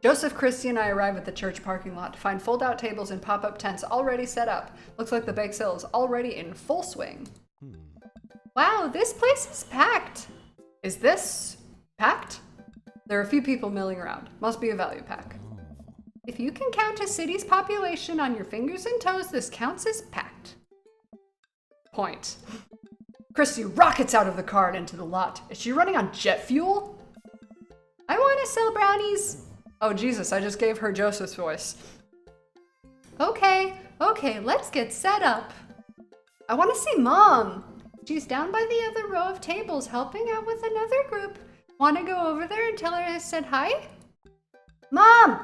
Joseph, Christy, and I arrive at the church parking lot to find fold-out tables and pop-up tents already set up. Looks like the bake sale is already in full swing. Wow, this place is packed. Is this packed? There are a few people milling around. Must be a value pack. If you can count a city's population on your fingers and toes, this counts as packed. Point. Christy rockets out of the car and into the lot. Is she running on jet fuel? I want to sell brownies. Oh, Jesus, I just gave her Joseph's voice. Okay, let's get set up. I want to see Mom. She's down by the other row of tables helping out with another group. Want to go over there and tell her I said hi? Mom!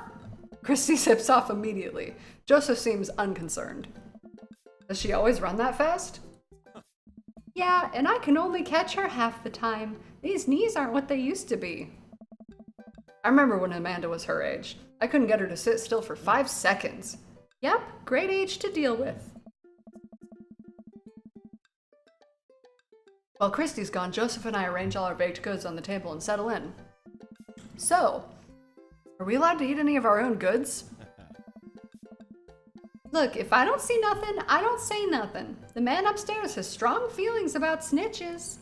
Christy zips off immediately. Joseph seems unconcerned. Does she always run that fast? Yeah, and I can only catch her half the time. These knees aren't what they used to be. I remember when Amanda was her age. I couldn't get her to sit still for 5 seconds. Yep, great age to deal with. While Christy's gone, Joseph and I arrange all our baked goods on the table and settle in. So, are we allowed to eat any of our own goods? Look, if I don't see nothing, I don't say nothing. The man upstairs has strong feelings about snitches.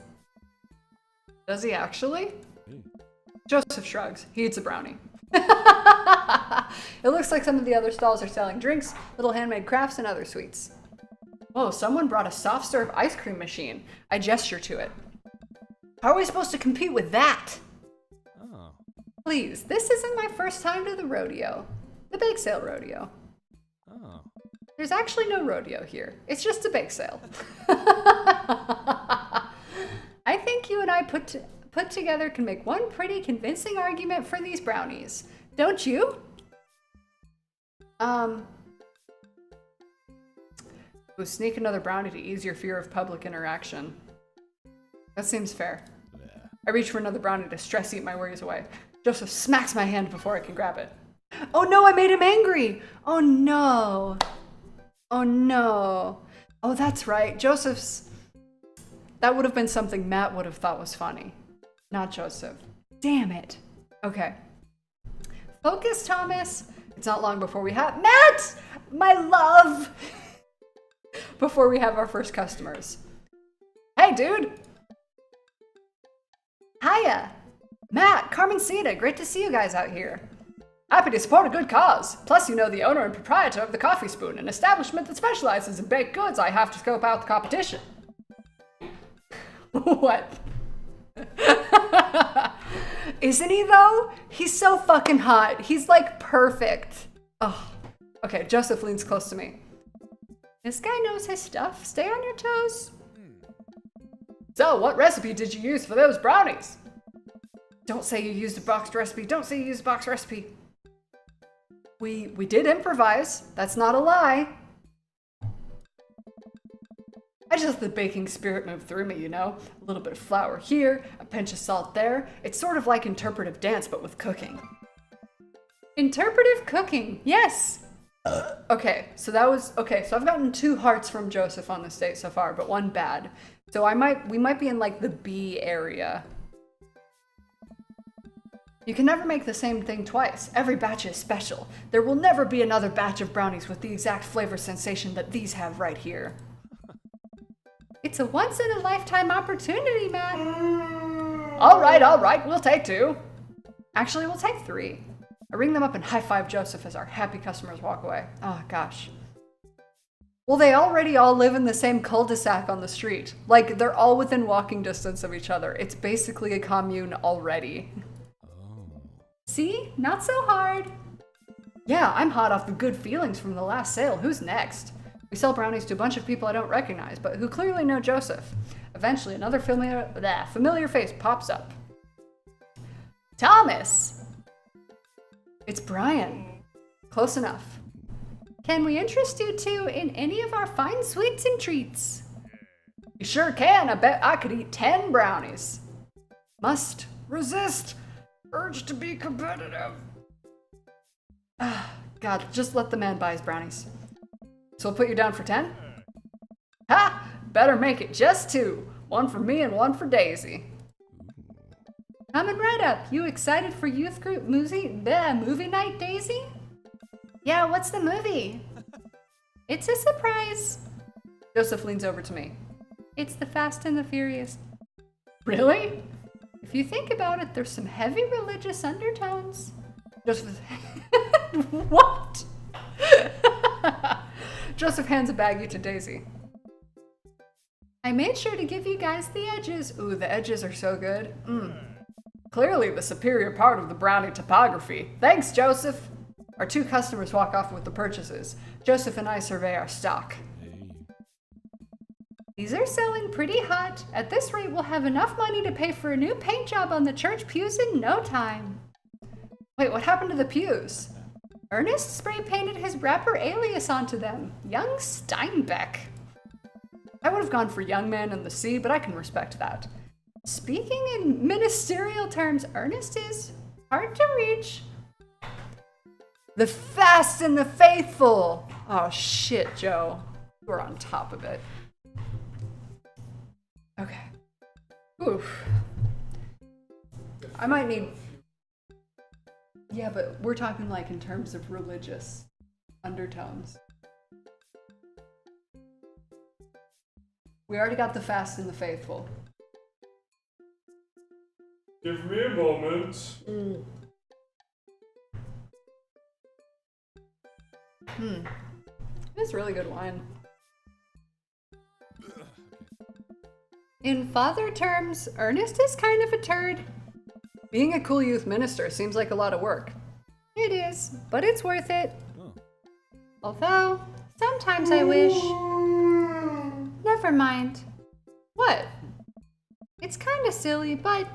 Does he actually? Joseph shrugs. He eats a brownie. It looks like some of the other stalls are selling drinks, little handmade crafts, and other sweets. Whoa, someone brought a soft serve ice cream machine. I gesture to it. How are we supposed to compete with that? Oh. Please, this isn't my first time to the rodeo. The bake sale rodeo. Oh. There's actually no rodeo here. It's just a bake sale. I think you and I put together can make one pretty convincing argument for these brownies. Don't you? We'll sneak another brownie to ease your fear of public interaction. That seems fair. Yeah. I reach for another brownie to stress eat my worries away. Joseph smacks my hand before I can grab it. Oh no, I made him angry! Oh no. Oh no. Oh, that's right. Joseph's... That would have been something Matt would have thought was funny. Not Joseph. Damn it. Okay. Focus, Thomas. It's not long before we have... Matt! My love! Before we have our first customers. Hey, dude! Hiya! Matt, Carmencita, great to see you guys out here. Happy to support a good cause. Plus, you know the owner and proprietor of the Coffee Spoon, an establishment that specializes in baked goods. I have to scope out the competition. What? Isn't he, though? He's so fucking hot. He's, like, perfect. Oh. Okay, Joseph leans close to me. This guy knows his stuff. Stay on your toes. So, what recipe did you use for those brownies? Don't say you used a boxed recipe. Don't say you used a boxed recipe. We did improvise. That's not a lie. I just let the baking spirit move through me, you know? A little bit of flour here, a pinch of salt there. It's sort of like interpretive dance, but with cooking. Interpretive cooking, yes! Okay, so I've gotten 2 hearts from Joseph on this date so far, but 1 bad. So we might be in like the B area. You can never make the same thing twice. Every batch is special. There will never be another batch of brownies with the exact flavor sensation that these have right here. It's a once-in-a-lifetime opportunity, Matt. All right, we'll take 2. Actually, we'll take 3. I ring them up and high-five Joseph as our happy customers walk away. Oh, gosh. Well, they already all live in the same cul-de-sac on the street. Like, they're all within walking distance of each other. It's basically a commune already. Oh. See? Not so hard. Yeah, I'm hot off the good feelings from the last sale. Who's next? We sell brownies to a bunch of people I don't recognize, but who clearly know Joseph. Eventually, another familiar face pops up. Thomas! It's Brian. Close enough. Can we interest you two in any of our fine sweets and treats? You sure can. I bet I could eat 10 brownies. Must resist urge to be competitive. God, just let the man buy his brownies. So we'll put you down for 10? Ha! Better make it just 2. One for me and one for Daisy. Coming right up. You excited for youth group movie night, Daisy? Yeah, what's the movie? It's a surprise. Joseph leans over to me. It's the Fast and the Furious. Really? If you think about it, there's some heavy religious undertones. Joseph... What? Joseph hands a baggie to Daisy. I made sure to give you guys the edges. Ooh, the edges are so good. Clearly the superior part of the brownie topography. Thanks, Joseph. Our 2 customers walk off with the purchases. Joseph and I survey our stock. These are selling pretty hot. At this rate, we'll have enough money to pay for a new paint job on the church pews in no time. Wait, what happened to the pews? Ernest spray painted his rapper alias onto them. Young Steinbeck. I would have gone for Young Man in the Sea, but I can respect that. Speaking in ministerial terms, Ernest is hard to reach. The Fast and the Faithful. Oh shit, Joe. We're on top of it. Okay. Oof. I might need... Yeah, but we're talking like in terms of religious undertones. We already got the Fast and the Faithful. Give me a moment. It's really good wine. In father terms, Ernest is kind of a turd. Being a cool youth minister seems like a lot of work. It is, but it's worth it. Although, sometimes I wish... Never mind. What? It's kind of silly, but...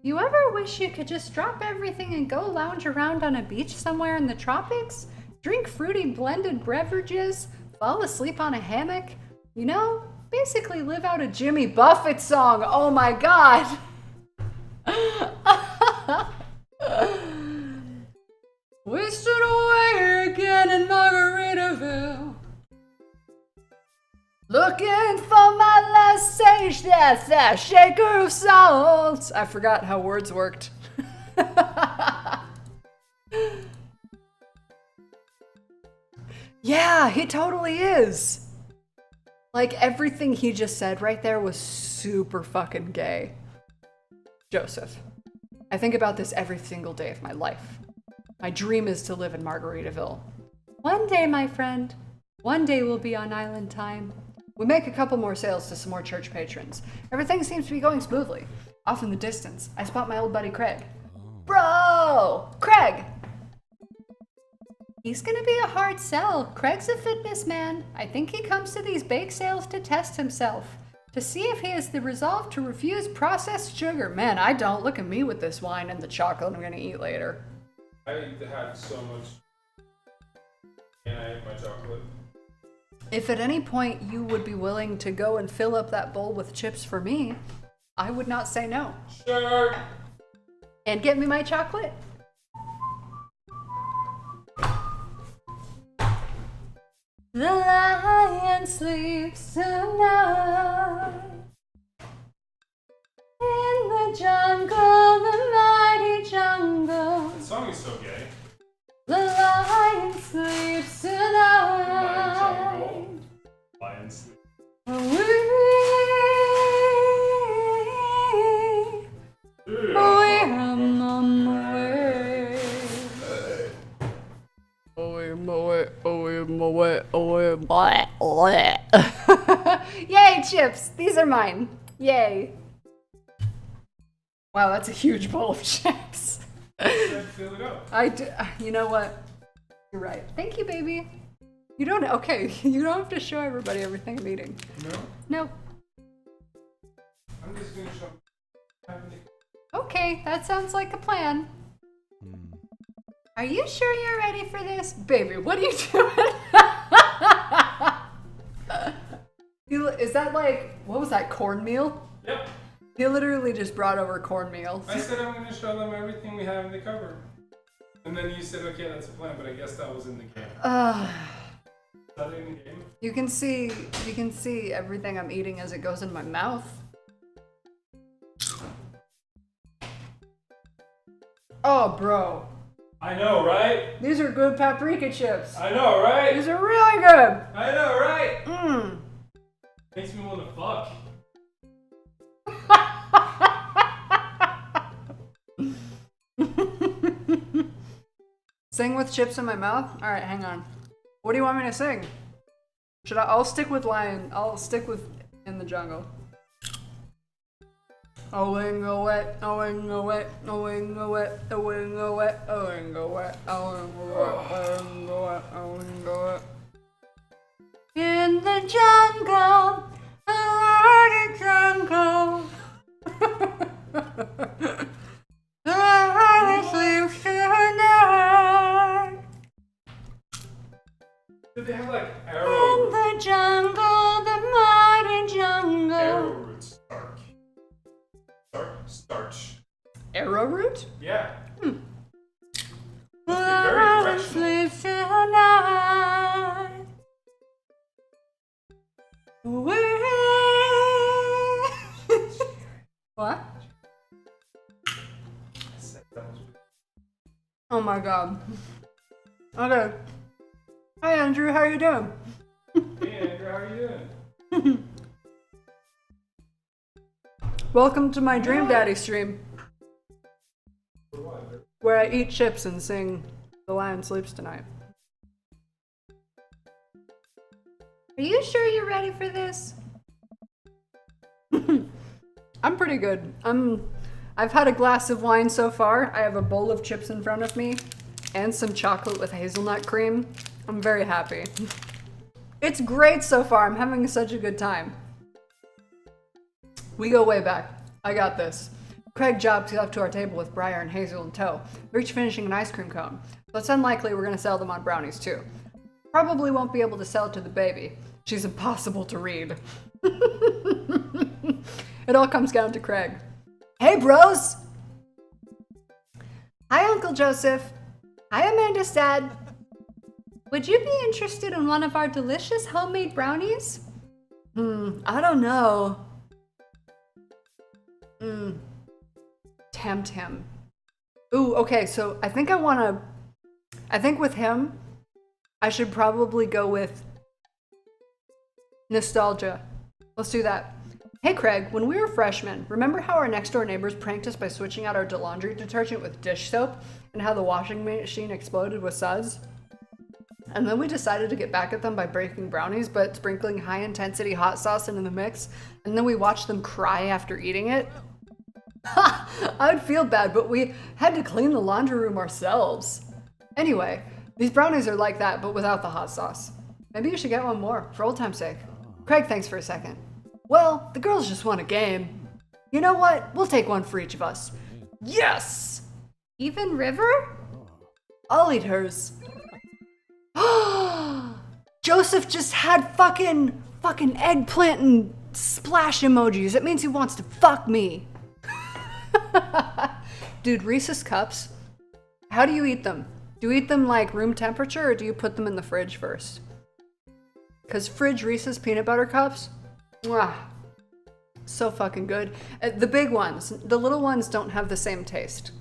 You ever wish you could just drop everything and go lounge around on a beach somewhere in the tropics? Drink fruity blended beverages? Fall asleep on a hammock? You know, basically live out a Jimmy Buffett song. Oh my god! Wasted away again in Margaritaville. Looking for my last sage, that shaker of salt. I forgot how words worked. Yeah, he totally is. Like, everything he just said right there was super fucking gay. Joseph, I think about this every single day of my life. My dream is to live in Margaritaville. One day, my friend. One day we'll be on island time. We make a couple more sales to some more church patrons. Everything seems to be going smoothly. Off in the distance, I spot my old buddy Craig. Bro! Craig! He's gonna be a hard sell. Craig's a fitness man. I think he comes to these bake sales to test himself. To see if he has the resolve to refuse processed sugar. Man, I don't. Look at me with this wine and the chocolate I'm gonna eat later. I had so much... And I ate my chocolate. If at any point you would be willing to go and fill up that bowl with chips for me, I would not say no. Sure. And get me my chocolate. The lion sleeps tonight in the jungle, the mighty jungle. That song is so gay. The lion sleeps tonight. Jungle. Lion sleep. We're on the way. Yay, chips! These are mine. Yay. Wow, that's a huge bowl of chips. Fill it up. I do, you know what? You're right. Thank you, baby. You don't, okay, you don't have to show everybody everything I'm eating. No? No. I'm just gonna show. Okay, that sounds like a plan. Are you sure you're ready for this? Baby, what are you doing? Is that like, what was that, cornmeal? Yep. He literally just brought over cornmeal. I said I'm gonna show them everything we have in the cupboard. And then you said, okay, that's a plan, but I guess that was in the game. Is that in the game? You can see everything I'm eating as it goes in my mouth. Oh, bro. I know, right? These are good paprika chips. I know, right? These are really good. I know, right? Mmm. Makes me want to fuck. Sing with chips in my mouth? Alright, hang on. What do you want me to sing? I'll stick with lion. I'll stick with in the jungle. Oh, wing go wet, oh, wing go wet, oh, wing go wet, oh, wing go wet, oh, wing go wet, oh, wing go wet, oh, wing go wet, oh, wing go wet. In the jungle, a mighty jungle. I sleep tonight. Did they have like In arrow? the jungle, the mighty jungle. Arrowroot starch. Arrowroot? Yeah. I very sleep tonight. What? Oh my god. Okay. Hi Andrew, how you doing? Hey Andrew, how are you doing? Welcome to my Dream Daddy stream, where I eat chips and sing The Lion Sleeps Tonight. Are you sure you're ready for this? I'm pretty good. I've had a glass of wine so far. I have a bowl of chips in front of me and some chocolate with hazelnut cream. I'm very happy. It's great so far. I'm having such a good time. We go way back. I got this. Craig jogged up to our table with Briar and Hazel in tow, reached finishing an ice cream cone. So it's unlikely we're gonna sell them on brownies too. Probably won't be able to sell it to the baby. She's impossible to read. It all comes down to Craig. Hey bros! Hi Uncle Joseph. Hi Amanda's dad. Would you be interested in one of our delicious homemade brownies? I don't know. Tempt him. Ooh, okay, so I think with him, I should probably go with nostalgia. Let's do that. Hey Craig, when we were freshmen, remember how our next door neighbors pranked us by switching out our laundry detergent with dish soap and how the washing machine exploded with suds? And then we decided to get back at them by breaking brownies but sprinkling high intensity hot sauce into the mix, and then we watched them cry after eating it? Ha! I would feel bad, but we had to clean the laundry room ourselves. Anyway, these brownies are like that but without the hot sauce. Maybe you should get one more, for old time's sake. Craig, thanks for a second. Well, the girls just want a game. You know what? We'll take one for each of us. Yes! Even River? I'll eat hers. Joseph just had fucking eggplant and splash emojis. It means he wants to fuck me. Dude, Reese's cups, how do you eat them? Do you eat them like room temperature or do you put them in the fridge first? Because fridge Reese's peanut butter cups, mwah, so fucking good. The big ones, the little ones don't have the same taste.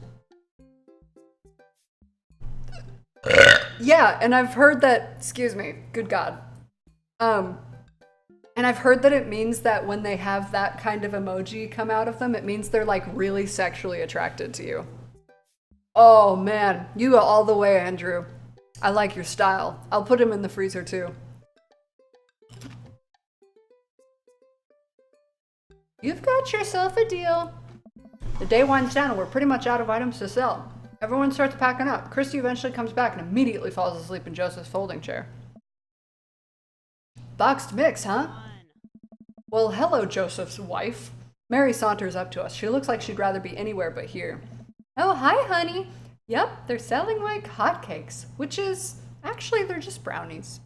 Yeah, and I've heard that, excuse me, good God. And I've heard that it means that when they have that kind of emoji come out of them, it means they're like really sexually attracted to you. Oh man, you go all the way, Andrew. I like your style. I'll put him in the freezer too. You've got yourself a deal. The day winds down and we're pretty much out of items to sell. Everyone starts packing up. Christy eventually comes back and immediately falls asleep in Joseph's folding chair. Boxed mix, huh? Well, hello, Joseph's wife. Mary saunters up to us. She looks like she'd rather be anywhere but here. Oh, hi, honey. Yep, they're selling like hotcakes, which is, actually, they're just brownies.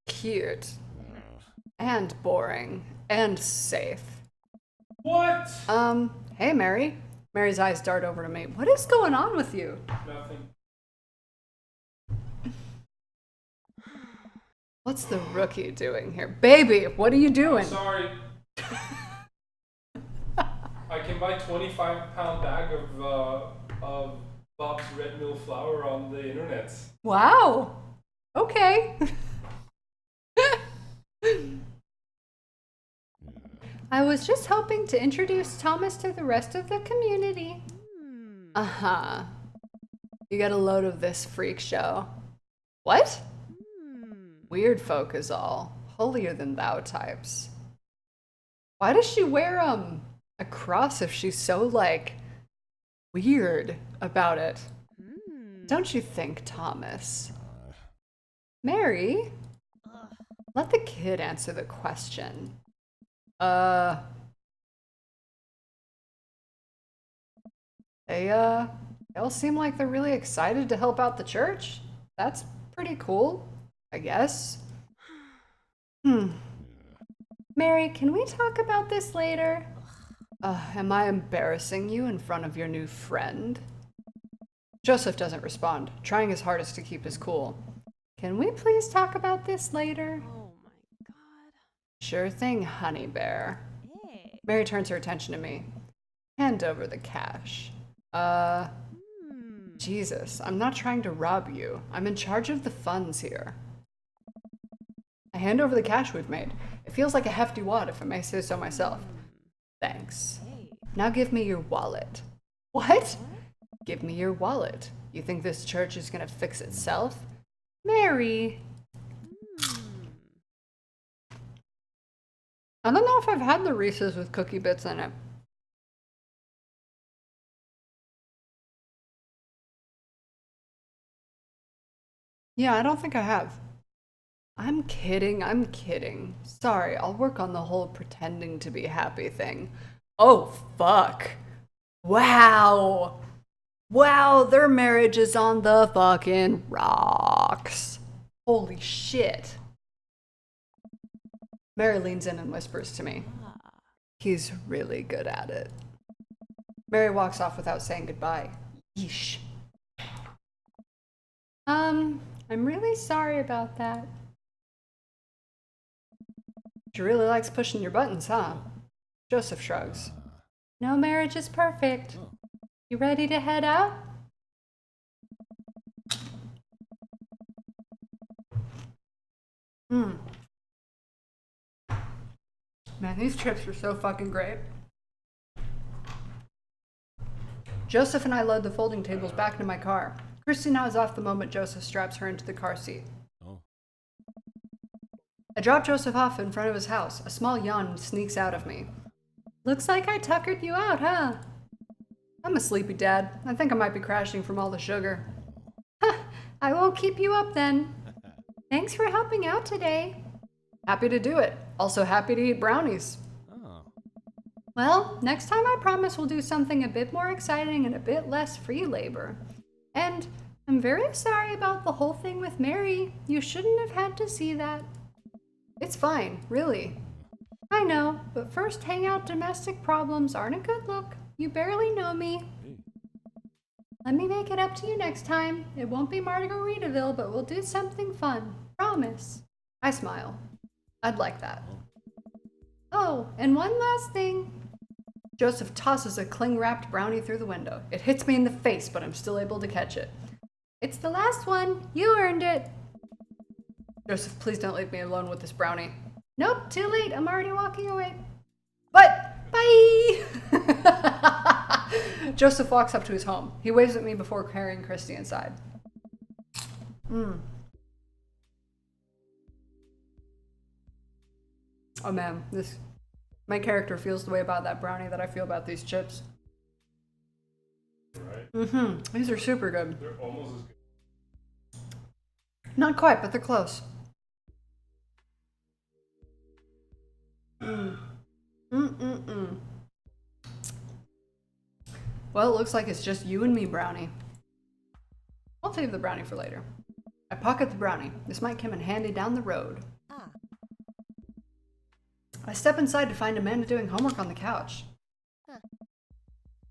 Cute. And boring. And safe. What? Hey, Mary. Mary's eyes dart over to me. What is going on with you? Nothing. What's the rookie doing here? Baby, what are you doing? I'm sorry. I can buy 25-pound bag of Bob's Red Mill flour on the internet. Wow. Okay. I was just hoping to introduce Thomas to the rest of the community. Uh-huh. You get a load of this freak show. What? Weird folk is all. Holier than thou types. Why does she wear, a cross if she's so, like, weird about it? Don't you think, Thomas? Mary? Let the kid answer the question. They all seem like they're really excited to help out the church. That's pretty cool, I guess. Mary, can we talk about this later? Am I embarrassing you in front of your new friend? Joseph doesn't respond, trying his hardest to keep his cool. Can we please talk about this later? Oh my god. Sure thing, honey bear. Hey. Mary turns her attention to me. Hand over the cash. Jesus, I'm not trying to rob you. I'm in charge of the funds here. I hand over the cash we've made. It feels like a hefty wad, if I may say so myself. Thanks. Hey. Now give me your wallet. What? Give me your wallet. You think this church is gonna fix itself? Mary. I don't know if I've had the Reese's with cookie bits in it. Yeah, I don't think I have. I'm kidding. Sorry, I'll work on the whole pretending to be happy thing. Oh, fuck. Wow. Wow, their marriage is on the fucking rocks. Holy shit. Mary leans in and whispers to me. He's really good at it. Mary walks off without saying goodbye. Yeesh. I'm really sorry about that. She really likes pushing your buttons, huh? Joseph shrugs. No marriage is perfect. You ready to head out? Man, these trips are so fucking great. Joseph and I load the folding tables back into my car. Christy now is off the moment Joseph straps her into the car seat. I drop Joseph off in front of his house. A small yawn sneaks out of me. Looks like I tuckered you out, huh? I'm a sleepy dad. I think I might be crashing from all the sugar. I won't keep you up then. Thanks for helping out today. Happy to do it. Also happy to eat brownies. Well, next time I promise we'll do something a bit more exciting and a bit less free labor. And I'm very sorry about the whole thing with Mary. You shouldn't have had to see that. It's fine, really. I know, but first hangout domestic problems aren't a good look. You barely know me. Let me make it up to you next time. It won't be Margaritaville, but we'll do something fun. Promise. I smile. I'd like that. Oh, and one last thing. Joseph tosses a cling-wrapped brownie through the window. It hits me in the face, but I'm still able to catch it. It's the last one. You earned it. Joseph, please don't leave me alone with this brownie. Nope, too late. I'm already walking away. But, bye! Joseph walks up to his home. He waves at me before carrying Christy inside. Oh man, my character feels the way about that brownie that I feel about these chips. Right? These are super good. They're almost as good. Not quite, but they're close. Well, it looks like it's just you and me, Brownie. I'll save the brownie for later. I pocket the brownie. This might come in handy down the road. I step inside to find Amanda doing homework on the couch.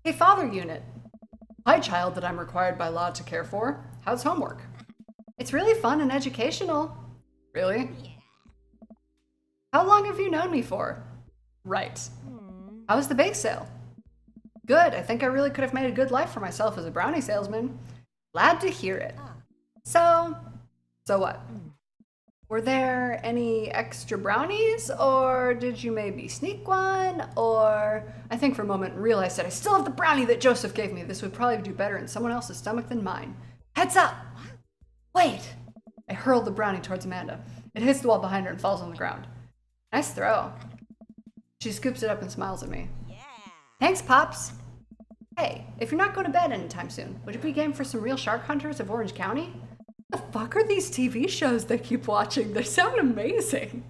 Hey, father unit. Hi, child that I'm required by law to care for. How's homework? It's really fun and educational. Really? How long have you known me for? Right. How was the bake sale? Good. I think I really could have made a good life for myself as a brownie salesman. Glad to hear it. So what? Were there any extra brownies, or did you maybe sneak one? Or I think for a moment realized that I still have the brownie that Joseph gave me. This would probably do better in someone else's stomach than mine. Heads up! Wait! I hurled the brownie towards Amanda. It hits the wall behind her and falls on the ground. Nice throw. She scoops it up and smiles at me. Yeah. Thanks, Pops. Hey, if you're not going to bed anytime soon, would you be game for some real shark hunters of Orange County? What the fuck are these TV shows they keep watching? They sound amazing.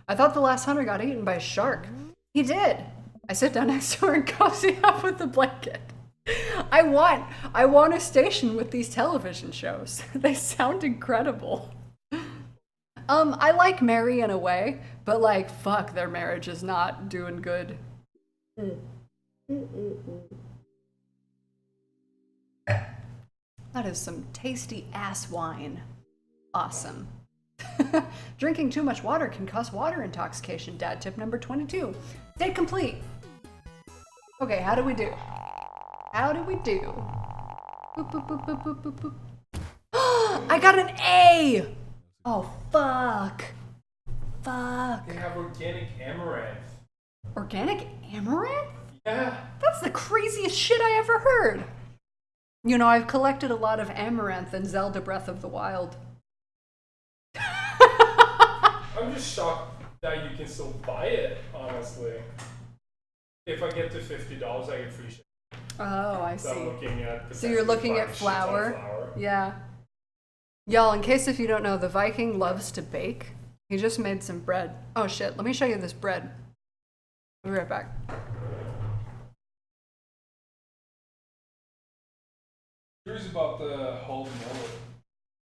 I thought the last hunter got eaten by a shark. He did. I sit down next to her and cozy up with the blanket. I want a station with these television shows. They sound incredible. I like Mary in a way, but like, fuck, their marriage is not doing good. That is some tasty ass wine. Awesome. Drinking too much water can cause water intoxication. Dad tip number 22. Date complete. Okay, how do we do? How do we do? Boop, boop, boop, boop, boop, boop, boop. I got an A! Oh, fuck. Fuck. They have organic amaranth. Organic amaranth? Yeah. That's the craziest shit I ever heard. You know, I've collected a lot of amaranth in Zelda Breath of the Wild. I'm just shocked that you can still buy it, honestly. If I get to $50, I get free shipping. Oh, I So see. I'm looking at So you're looking at flour? Yeah. Y'all, in case if you don't know, the Viking loves to bake. He just made some bread. Oh shit, let me show you this bread. I'll be right back. Curious about the whole millet.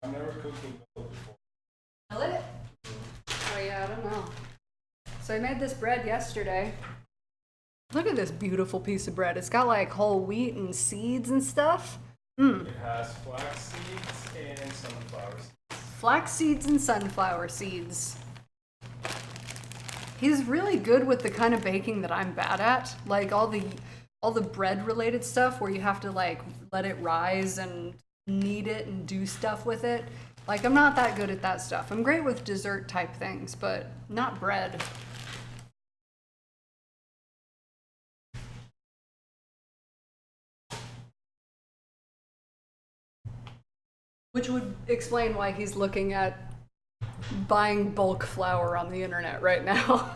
I've never cooked with millet before. Millet? Oh yeah, I don't know. So I made this bread yesterday. Look at this beautiful piece of bread. It's got like whole wheat and seeds and stuff. It has flax seeds and sunflower seeds. Flax seeds and sunflower seeds. He's really good with the kind of baking that I'm bad at. Like all the bread related stuff where you have to like let it rise and knead it and do stuff with it. Like I'm not that good at that stuff. I'm great with dessert type things, but not bread. Which would explain why he's looking at buying bulk flour on the internet right now.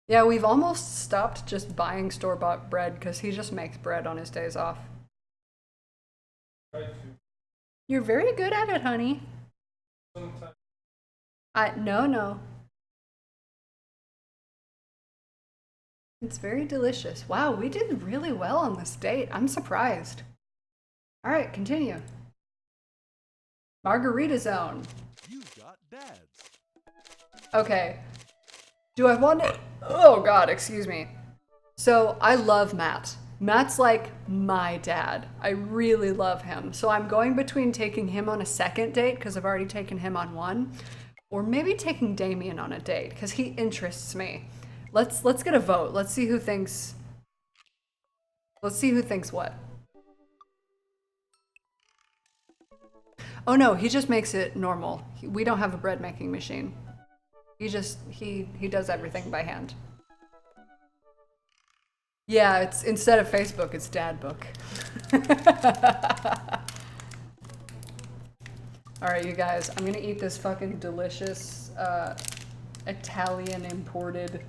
Yeah, we've almost stopped just buying store-bought bread because he just makes bread on his days off. Right. You're very good at it, honey. Sometimes. No. It's very delicious. Wow, we did really well on this date. I'm surprised. All right, continue. Margarita zone. You got dads. Okay. Do I want to... Oh God, excuse me. So I love Matt. Matt's like my dad. I really love him. So I'm going between taking him on a second date because I've already taken him on one, or maybe taking Damien on a date because he interests me. Let's get a vote. Let's see who thinks what. Oh no, he just makes it normal. We don't have a bread making machine. He does everything by hand. Yeah, it's instead of Facebook, it's Dad Book. All right, you guys, I'm gonna eat this fucking delicious Italian imported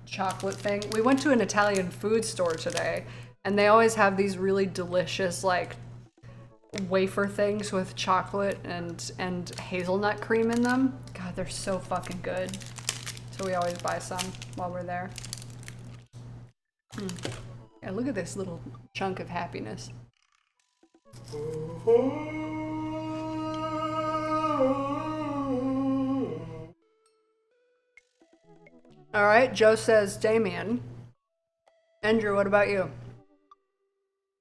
chocolate thing. We went to an Italian food store today, And they always have these really delicious, like, wafer things with chocolate and hazelnut cream in them. God, they're so fucking good. So we always buy some while we're there. Yeah, look at this little chunk of happiness. All right, Joe says Damien. Andrew, what about you?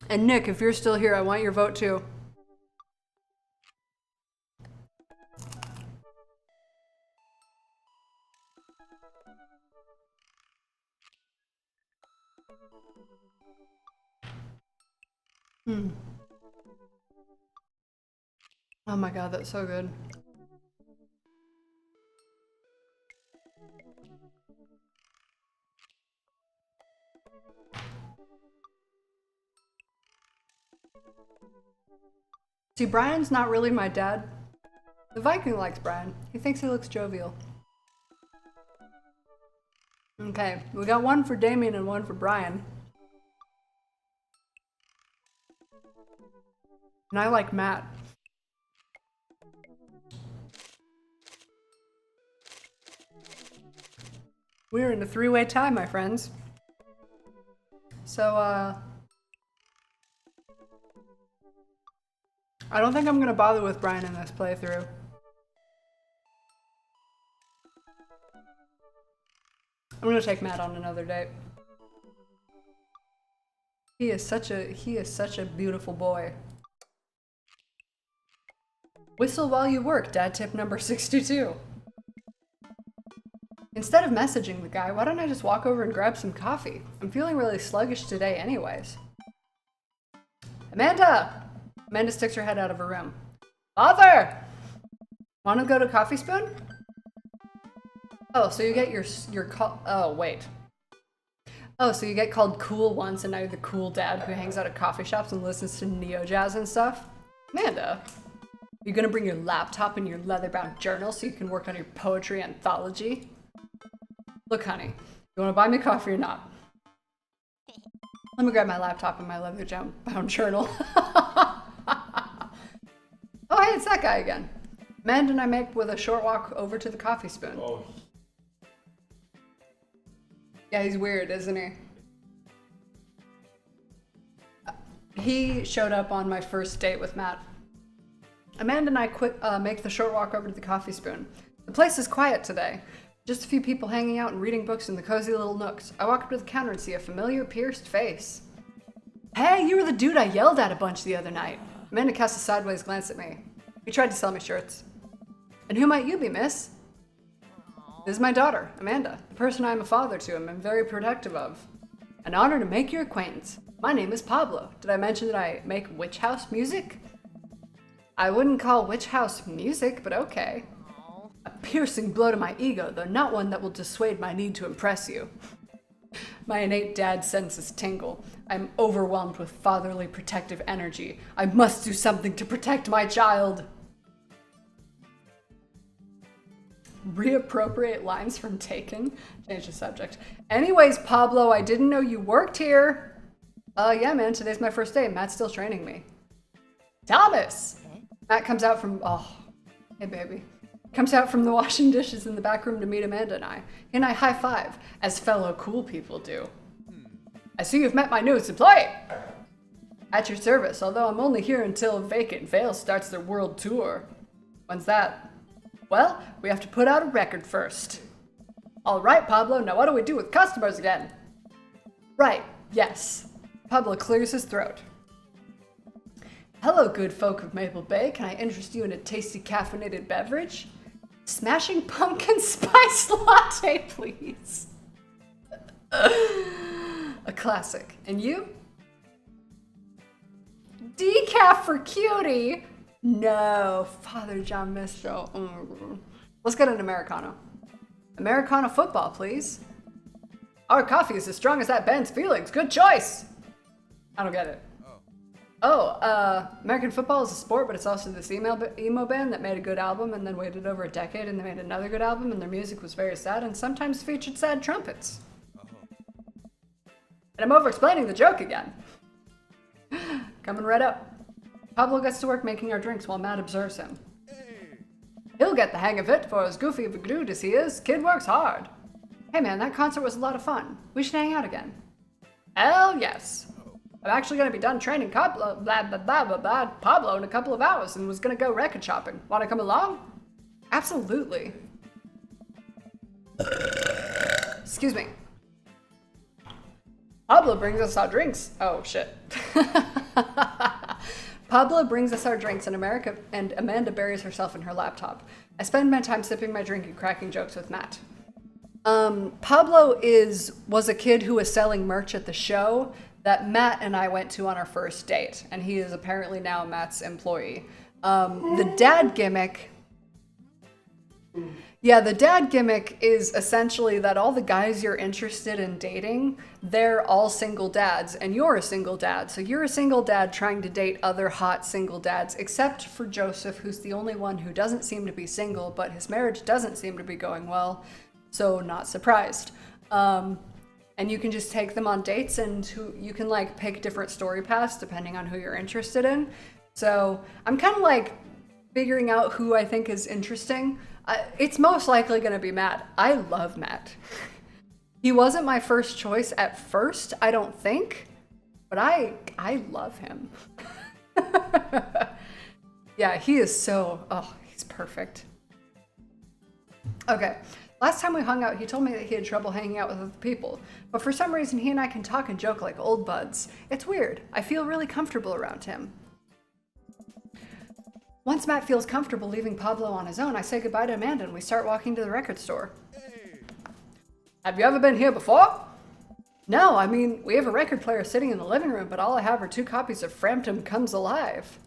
And Nick, if you're still here, I want your vote too. Oh my god, that's so good. See, Brian's not really my dad. The Viking likes Brian. He thinks he looks jovial. Okay, we got one for Damien and one for Brian. And I like Matt. We're in a three-way tie, my friends. So, I don't think I'm gonna bother with Brian in this playthrough. I'm gonna take Matt on another date. He is such a beautiful boy. Whistle while you work, dad tip number 62. Instead of messaging the guy, why don't I just walk over and grab some coffee? I'm feeling really sluggish today anyways. Amanda! Amanda sticks her head out of her room. Father! Want to go to Coffee Spoon? Oh, so you get your call. Oh, wait. Oh, so you get called cool once and now you're the cool dad who hangs out at coffee shops and listens to neo jazz and stuff? Amanda, you gonna bring your laptop and your leather-bound journal so you can work on your poetry anthology? Look, honey, you wanna buy me coffee or not? Let me grab my laptop and my leather-bound journal. Oh, hey, it's that guy again. Amanda and I make with a short walk over to the Coffee Spoon. Oh. Yeah, he's weird, isn't he? He showed up on my first date with Matt. Amanda and I make the short walk over to the Coffee Spoon. The place is quiet today. Just a few people hanging out and reading books in the cozy little nooks. I walk up to the counter and see a familiar pierced face. Hey, you were the dude I yelled at a bunch the other night. Amanda casts a sideways glance at me. He tried to sell me shirts. And who might you be, miss? This is my daughter, Amanda, the person I am a father to and am very protective of. An honor to make your acquaintance. My name is Pablo. Did I mention that I make witch house music? I wouldn't call witch house music, but okay. A piercing blow to my ego, though not one that will dissuade my need to impress you. My innate dad senses tingle. I'm overwhelmed with fatherly protective energy. I must do something to protect my child. Reappropriate lines from Taken. Change the subject. Anyways, Pablo, I didn't know you worked here. Yeah, man, today's my first day. Matt's still training me. Thomas! Matt comes out from, hey baby. Comes out from the washing dishes in the back room to meet Amanda and I. He and I high five, as fellow cool people do. I see you've met my newest employee. At your service, although I'm only here until Vacant Veil starts their world tour. When's that? Well, we have to put out a record first. All right, Pablo, now what do we do with customers again? Right, yes. Pablo clears his throat. Hello, good folk of Maple Bay. Can I interest you in a tasty caffeinated beverage? Smashing pumpkin spice latte, please. A classic. And you? Decaf for cutie? No, Father John Mistro. Let's get an Americano. Americano football, please. Our coffee is as strong as that band's feelings. Good choice. I don't get it. American football is a sport, but it's also this emo band that made a good album and then waited over a decade and they made another good album and their music was very sad and sometimes featured sad trumpets. And I'm over explaining the joke again. Coming right up. Pablo gets to work making our drinks while Matt observes him. He'll get the hang of it, for as goofy of a dude as he is, kid works hard. Hey man, that concert was a lot of fun. We should hang out again. Hell yes. I'm actually going to be done training Pablo in a couple of hours and was going to go record shopping. Want to come along? Absolutely. Excuse me. Pablo brings us our drinks. Oh, shit. Pablo brings us our drinks and Amanda buries herself in her laptop. I spend my time sipping my drink and cracking jokes with Matt. Pablo was a kid who was selling merch at the show that Matt and I went to on our first date, and he is apparently now Matt's employee. The dad gimmick... Yeah, the dad gimmick is essentially that all the guys you're interested in dating, they're all single dads, and you're a single dad. So you're a single dad trying to date other hot single dads, except for Joseph, who's the only one who doesn't seem to be single, but his marriage doesn't seem to be going well, so not surprised. And you can just take them on dates, and you can like pick different story paths depending on who you're interested in. So I'm kind of like figuring out who I think is interesting. It's most likely going to be Matt. I love Matt. He wasn't my first choice at first, I don't think, but I love him. Yeah, he is he's perfect. Okay, last time we hung out, he told me that he had trouble hanging out with other people, but for some reason he and I can talk and joke like old buds. It's weird. I feel really comfortable around him. Once Matt feels comfortable leaving Pablo on his own, I say goodbye to Amanda and we start walking to the record store. Hey. Have you ever been here before? No, I mean, we have a record player sitting in the living room, but all I have are 2 copies of Frampton Comes Alive.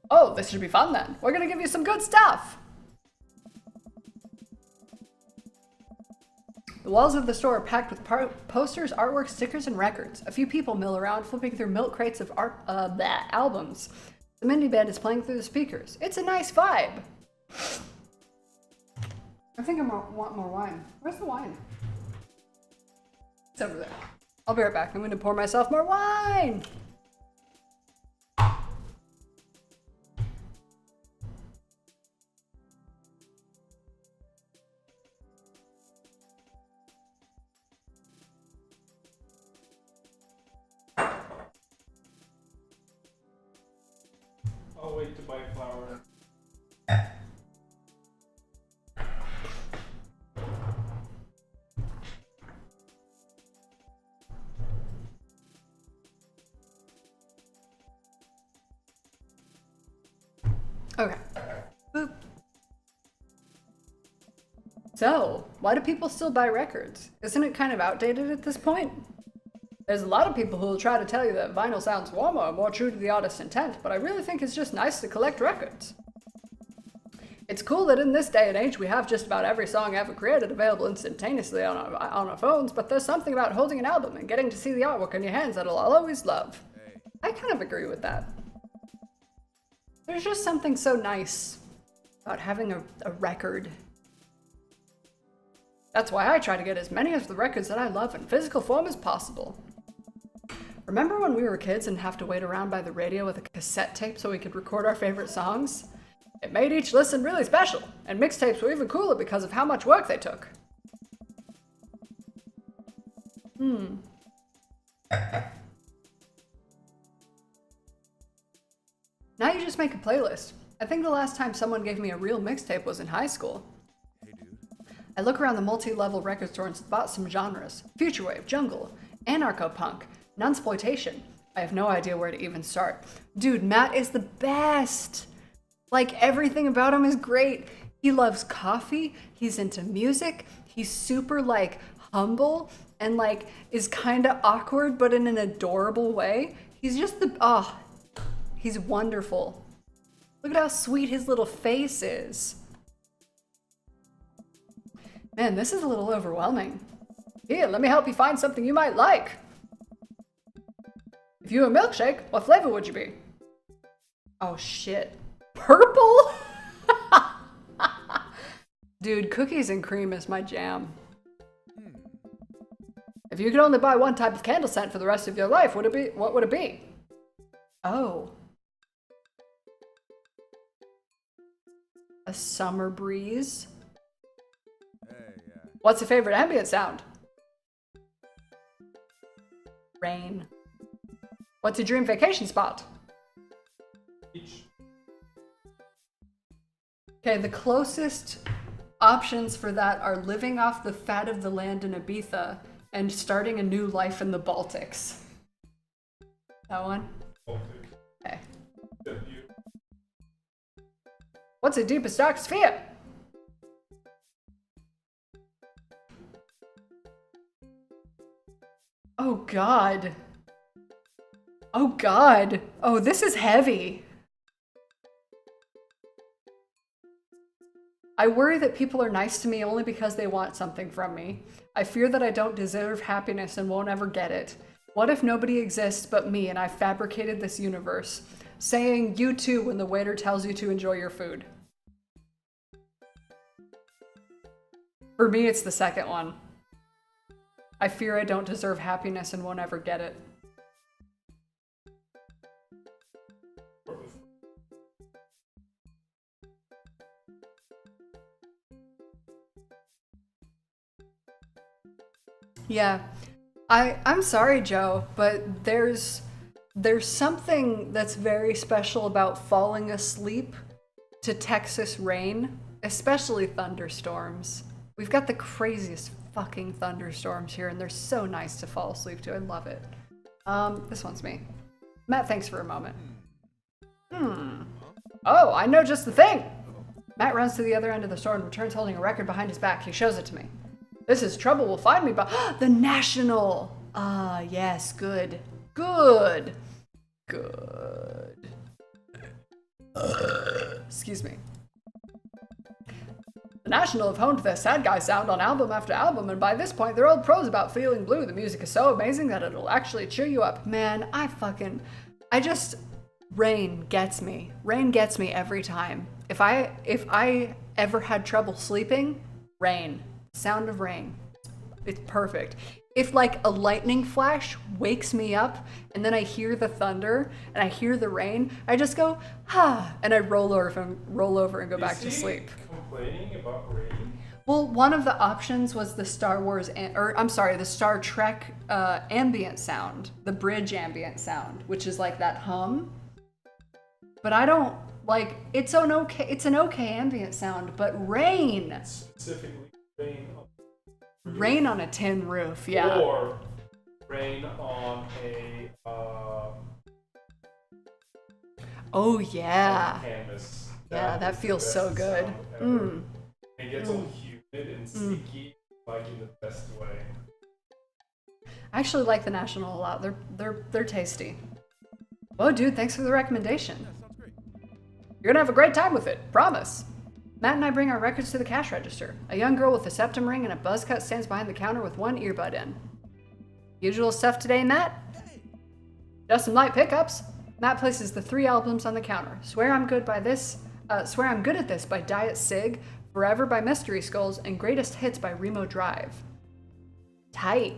Oh, this should be fun then. We're gonna give you some good stuff. The walls of the store are packed with posters, artwork, stickers, and records. A few people mill around, flipping through milk crates of albums. The mini band is playing through the speakers. It's a nice vibe. I think I want more wine. Where's the wine? It's over there. I'll be right back. I'm going to pour myself more wine. I'll wait to buy flour. Okay. Boop. So, why do people still buy records? Isn't it kind of outdated at this point? There's a lot of people who will try to tell you that vinyl sounds warmer or more true to the artist's intent, but I really think it's just nice to collect records. It's cool that in this day and age we have just about every song ever created available instantaneously on our phones, but there's something about holding an album and getting to see the artwork in your hands that I'll always love. I kind of agree with that. There's just something so nice about having a record. That's why I try to get as many of the records that I love in physical form as possible. Remember when we were kids and have to wait around by the radio with a cassette tape so we could record our favorite songs? It made each listen really special, and mixtapes were even cooler because of how much work they took. Now you just make a playlist. I think the last time someone gave me a real mixtape was in high school. Hey, dude. I look around the multi-level record store and spot some genres. Futurewave, jungle, anarcho-punk, nunsploitation. I have no idea where to even start. Dude, Matt is the best! Like, everything about him is great. He loves coffee, he's into music, he's super, like, humble, and, like, is kinda awkward, but in an adorable way. He's just he's wonderful. Look at how sweet his little face is. Man, this is a little overwhelming. Here, let me help you find something you might like. If you were a milkshake, what flavor would you be? Oh shit. Purple? Dude, cookies and cream is my jam. If you could only buy one type of candle scent for the rest of your life, what would it be? Oh. A summer breeze. What's your favorite ambient sound? Rain. What's your dream vacation spot? Beach. Okay, the closest options for that are living off the fat of the land in Ibiza and starting a new life in the Baltics. That one? Okay. What's the deepest, darkest fear? Oh God. Oh God. Oh, this is heavy. I worry that people are nice to me only because they want something from me. I fear that I don't deserve happiness and won't ever get it. What if nobody exists but me and I fabricated this universe? Saying you too when the waiter tells you to enjoy your food. For me, it's the second one. I fear I don't deserve happiness and won't ever get it. Yeah, I'm sorry, Joe, but there's something that's very special about falling asleep to Texas rain, especially thunderstorms. We've got the craziest fucking thunderstorms here, and they're so nice to fall asleep to. I love it. This one's me. Matt, thanks for a moment. Oh, I know just the thing! Matt runs to the other end of the store and returns holding a record behind his back. He shows it to me. This is Trouble Will Find Me, but the National! Ah, yes, good. Good. Good. Excuse me. The National have honed their sad guy sound on album after album, and by this point, they're old pros about feeling blue. The music is so amazing that it'll actually cheer you up. Man, Rain gets me. Rain gets me every time. If I ever had trouble sleeping, rain. Sound of rain. It's perfect. If like a lightning flash wakes me up and then I hear the thunder and I hear the rain, I just go, and I roll over and go back to sleep. Complaining about rain? Well, one of the options was the the Star Trek ambient sound, the bridge ambient sound, which is like that hum. But I don't like it's an okay ambient sound, but rain. Specifically rain on a tin roof, yeah. Or rain on a oh yeah. canvas. Yeah, that feels so good. It gets all humid and sticky, like in the best way. I actually like the National a lot. They're tasty. Oh, dude, thanks for the recommendation. You're gonna have a great time with it, promise. Matt and I bring our records to the cash register. A young girl with a septum ring and a buzz cut stands behind the counter with one earbud in. Usual stuff today, Matt? Just some light pickups. Matt places the 3 albums on the counter. Swear I'm Good at This by Diet Sig, Forever by Mystery Skulls, and Greatest Hits by Remo Drive. Tight.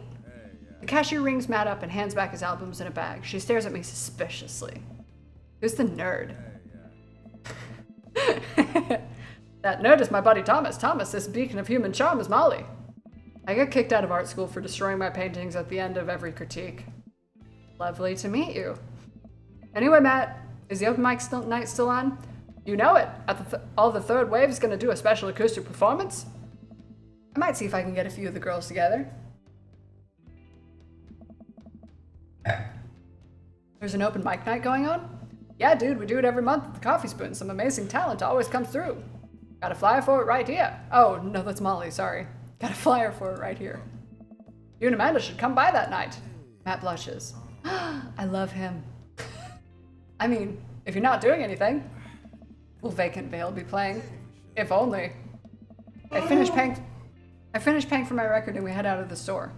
The cashier rings Matt up and hands back his albums in a bag. She stares at me suspiciously. Who's the nerd? That nerd is my buddy Thomas. Thomas, this beacon of human charm is Molly. I got kicked out of art school for destroying my paintings at the end of every critique. Lovely to meet you. Anyway, Matt, is the open mic night still on? You know it. All the third wave is going to do a special acoustic performance. I might see if I can get a few of the girls together. There's an open mic night going on? Yeah, dude, we do it every month at the Coffee Spoon. Some amazing talent always comes through. Got a flyer for it right here. Oh, no, that's Molly, sorry. Got a flyer for it right here. You and Amanda should come by that night. Matt blushes. I love him. I mean, if you're not doing anything, will Vacant Veil be playing? If only. I finished paying for my record and we head out of the store.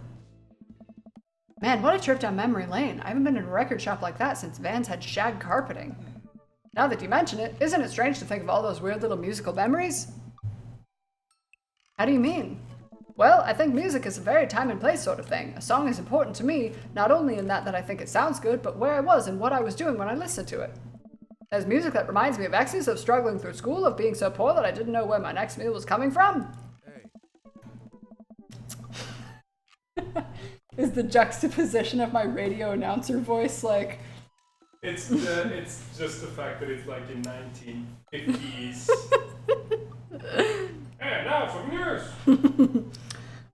Man, what a trip down memory lane. I haven't been in a record shop like that since Vans had shag carpeting. Now that you mention it, isn't it strange to think of all those weird little musical memories? How do you mean? Well, I think music is a very time and place sort of thing. A song is important to me, not only in that I think it sounds good, but where I was and what I was doing when I listened to it. There's music that reminds me of exes, of struggling through school, of being so poor that I didn't know where my next meal was coming from. Is the juxtaposition of my radio announcer voice like... It's just the fact that it's like in 1950s. And now for news.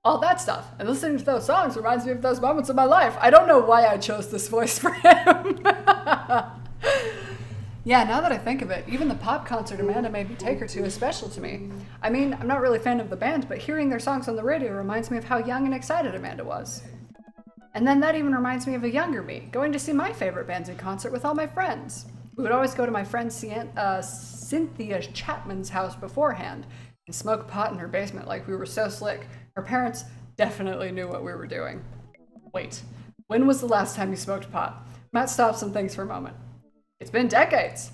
All that stuff. And listening to those songs reminds me of those moments of my life. I don't know why I chose this voice for him. Yeah, now that I think of it, even the pop concert Amanda made me take her to is special to me. I mean, I'm not really a fan of the band, but hearing their songs on the radio reminds me of how young and excited Amanda was. And then that even reminds me of a younger me, going to see my favorite bands in concert with all my friends. We would always go to my friend Cynthia Chapman's house beforehand and smoke pot in her basement like we were so slick. Her parents definitely knew what we were doing. Wait, when was the last time you smoked pot? Matt stops and thinks for a moment. It's been decades.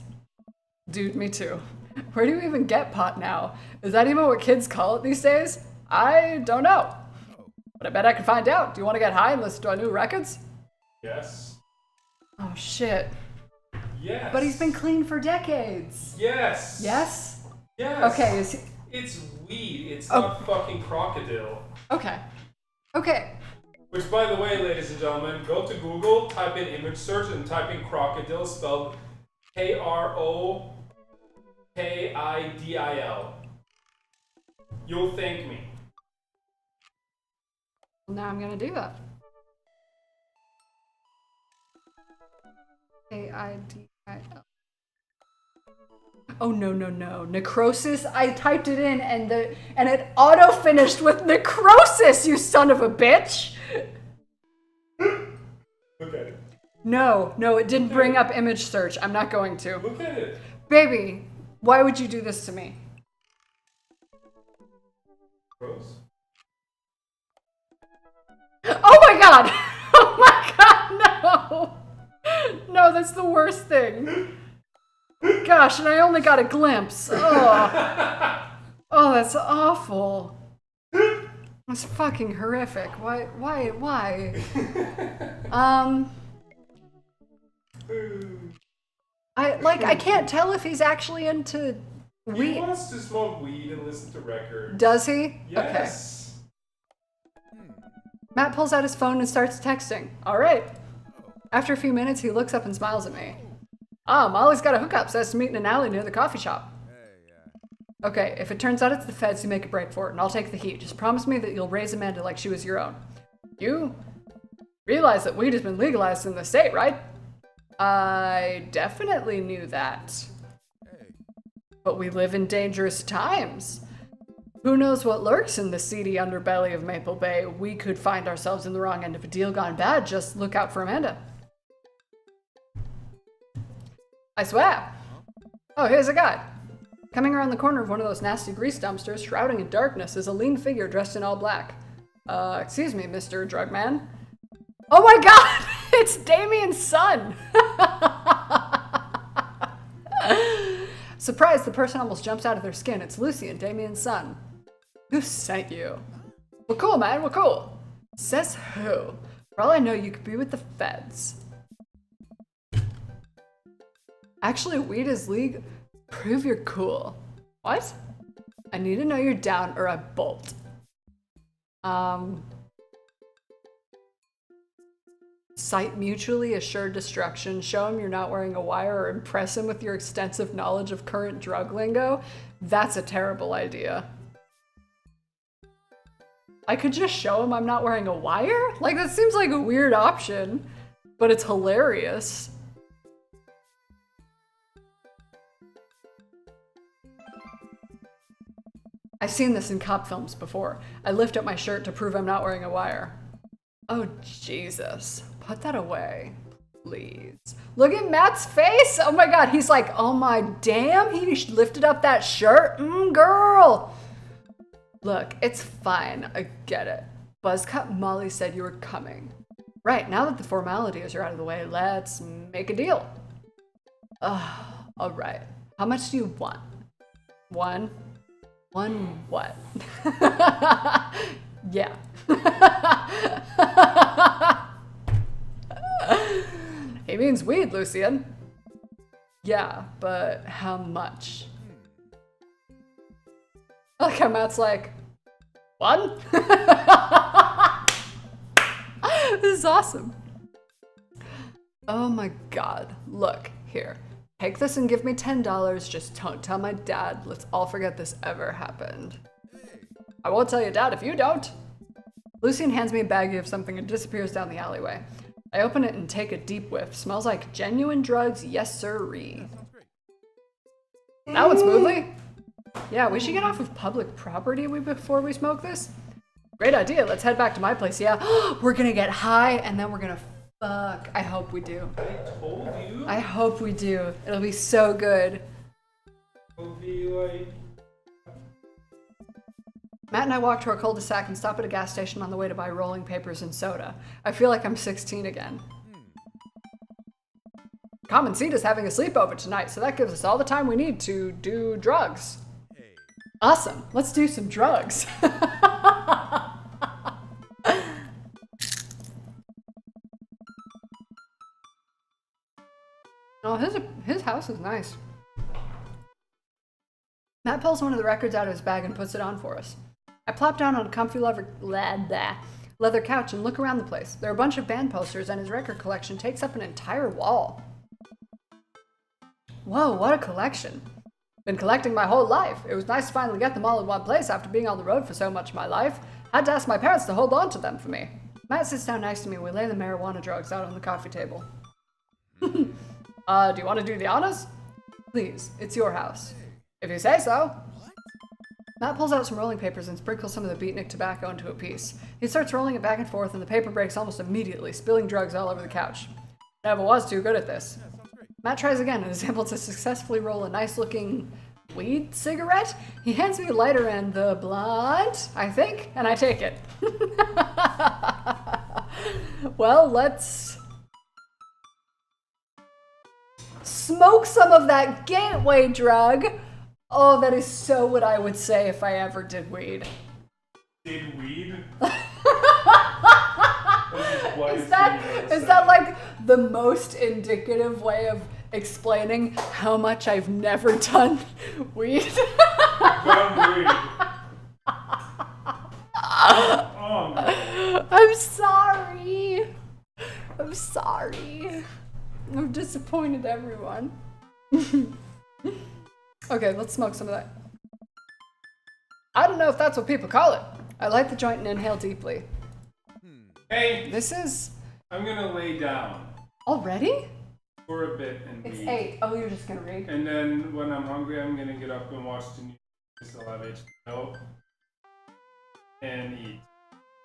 Dude, me too. Where do you even get pot now? Is that even what kids call it these days? I don't know. But I bet I could find out. Do you want to get high and listen to our new records? Yes. Oh, shit. Yes. But he's been clean for decades. Yes. Yes? Yes. Okay, is he... It's weed. It's not fucking crocodile. Okay. Okay. Which, by the way, ladies and gentlemen, go to Google, type in image search, and type in crocodile, spelled Krokidil. You'll thank me. Well, now I'm going to do that. K-I-D-I-L. Oh, no, no, no. Necrosis? I typed it in and it auto-finished with necrosis, you son of a bitch! Look at it. No, it didn't bring up image search. I'm not going to. Look at it. Baby, why would you do this to me? Gross. Oh my god! Oh my god, no! No, that's the worst thing. Gosh, and I only got a glimpse. Oh, that's awful. That's fucking horrific. Why? I can't tell if he's actually into weed. He wants to smoke weed and listen to records. Does he? Yes. Okay. Matt pulls out his phone and starts texting. All right. After a few minutes, he looks up and smiles at me. Molly's got a hookup, says to meet in an alley near the coffee shop. Okay, if it turns out it's the feds, you make a break for it, and I'll take the heat. Just promise me that you'll raise Amanda like she was your own. You realize that weed has been legalized in the state, right? I definitely knew that. But we live in dangerous times. Who knows what lurks in the seedy underbelly of Maple Bay? We could find ourselves in the wrong end of a deal gone bad. Just look out for Amanda. I swear. Oh, here's a guy. Coming around the corner of one of those nasty grease dumpsters, shrouding in darkness, is a lean figure dressed in all black. Excuse me, Mr. Drugman. Oh my god! It's Damien's son! Surprised, the person almost jumps out of their skin. It's Lucy and Damien's son. Who sent you? We're cool, man, we're cool. Says who? For all I know, you could be with the feds. Actually, weed is legal. Prove you're cool. What? I need to know you're down or I bolt. Cite mutually assured destruction. Show him you're not wearing a wire or impress him with your extensive knowledge of current drug lingo. That's a terrible idea. I could just show him I'm not wearing a wire? Like, that seems like a weird option, but it's hilarious. I've seen this in cop films before. I lift up my shirt to prove I'm not wearing a wire. Oh, Jesus. Put that away, please. Look at Matt's face. Oh my God, he's like, oh my damn, he lifted up that shirt. Girl. Look, it's fine. I get it. Buzzcut Molly said you were coming. Right, now that the formalities are out of the way, let's make a deal. All right. How much do you want? One what? Yeah. He means weed, Lucian. Yeah, but how much? I like how Matt's like, one? This is awesome. Oh my god. Look, here. Take this and give me $10. Just don't tell my dad. Let's all forget this ever happened. I won't tell your dad if you don't. Lucian hands me a baggie of something and disappears down the alleyway. I open it and take a deep whiff. Smells like genuine drugs, yes sirree. That went smoothly. Yeah, we should get off of public property before we smoke this. Great idea, let's head back to my place, yeah. We're gonna get high and then we're gonna fuck. I hope we do. I told you. I hope we do. It'll be so good. It'll be like... Matt and I walk to our cul-de-sac and stop at a gas station on the way to buy rolling papers and soda. I feel like I'm 16 again. Common Seed is having a sleepover tonight, so that gives us all the time we need to do drugs. Awesome, let's do some drugs. Oh, his house is nice. Matt pulls one of the records out of his bag and puts it on for us. I plop down on a comfy leather couch and look around the place. There are a bunch of band posters and his record collection takes up an entire wall. Whoa, what a collection. Been collecting my whole life. It was nice to finally get them all in one place after being on the road for so much of my life. Had to ask my parents to hold on to them for me. Matt sits down next to me and we lay the marijuana drugs out on the coffee table. Do you want to do the honors? Please, it's your house. If you say so. Matt pulls out some rolling papers and sprinkles some of the beatnik tobacco into a piece. He starts rolling it back and forth and the paper breaks almost immediately, spilling drugs all over the couch. Never was too good at this. Matt tries again and is able to successfully roll a nice-looking weed cigarette. He hands me a lighter and the blunt, I think, and I take it. Well, let's smoke some of that gateway drug. Oh, that is so what I would say if I ever did weed. Did weed? Is that like the most indicative way of explaining how much I've never done weed? Done weed. Oh, no. I'm sorry. I'm sorry. I've disappointed everyone. Okay, let's smoke some of that. I don't know if that's what people call it. I light the joint and inhale deeply. Hey, This is I'm gonna lay down already? for a bit and It's read. 8. Oh, you're just gonna read? And then when I'm hungry, I'm gonna get up and watch the news. Still have HBO and eat.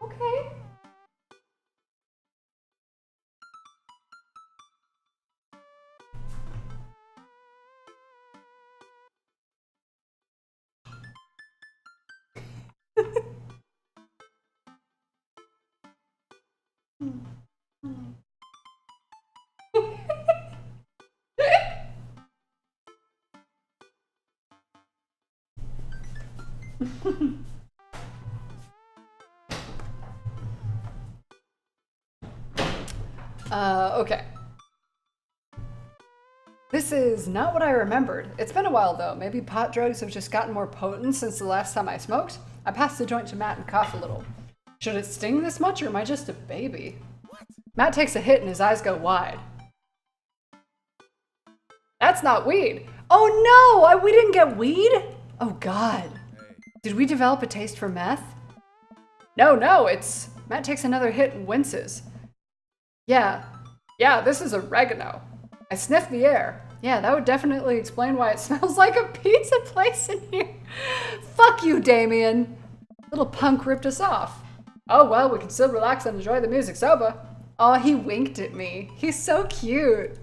Okay. Okay. This is not what I remembered. It's been a while though. Maybe pot drugs have just gotten more potent since the last time I smoked. I passed the joint to Matt and cough a little. Should it sting this much or am I just a baby? Matt takes a hit and his eyes go wide. That's not weed. Oh no, we didn't get weed? Oh God. Did we develop a taste for meth? No, it's... Matt takes another hit and winces. Yeah, this is oregano. I sniff the air. Yeah, that would definitely explain why it smells like a pizza place in here. Fuck you, Damien. Little punk ripped us off. Oh well, we can still relax and enjoy the music sober. Oh, he winked at me. He's so cute.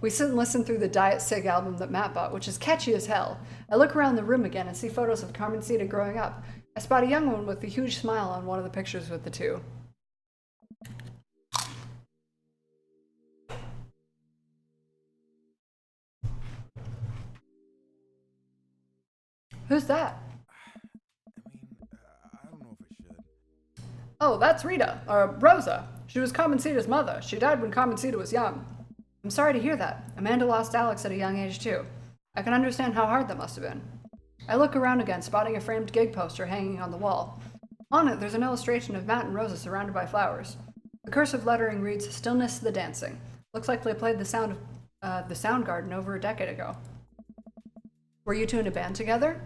We sit and listen through the Diet Sig album that Matt bought, which is catchy as hell. I look around the room again and see photos of Carmen Cita growing up. I spot a young one with a huge smile on one of the pictures with the two. Who's that? I don't know Oh, that's Rita, or Rosa. She was Carmencita's mother. She died when Carmencita was young. I'm sorry to hear that. Amanda lost Alex at a young age, too. I can understand how hard that must have been. I look around again, spotting a framed gig poster hanging on the wall. On it, there's an illustration of Matt and Rosa surrounded by flowers. The cursive lettering reads, "Stillness the Dancing." Looks like they played the Soundgarden over a decade ago. Were you two in a band together?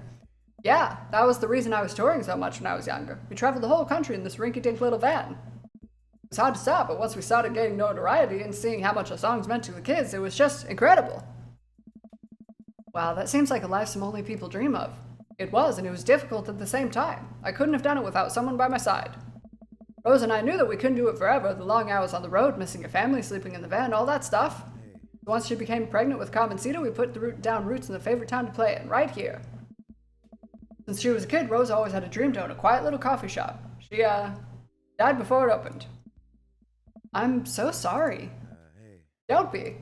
Yeah, that was the reason I was touring so much when I was younger. We traveled the whole country in this rinky-dink little van. It was hard to stop, but once we started getting notoriety and seeing how much the songs meant to the kids, it was just incredible. Wow, that seems like a life some only people dream of. It was, and it was difficult at the same time. I couldn't have done it without someone by my side. Rose and I knew that we couldn't do it forever, the long hours on the road, missing your family, sleeping in the van, all that stuff. Once she became pregnant with Carmencita, we put down roots in the favorite town to play in, right here. Since she was a kid, Rose always had a dream to own a quiet little coffee shop. She, died before it opened. I'm so sorry. Don't be.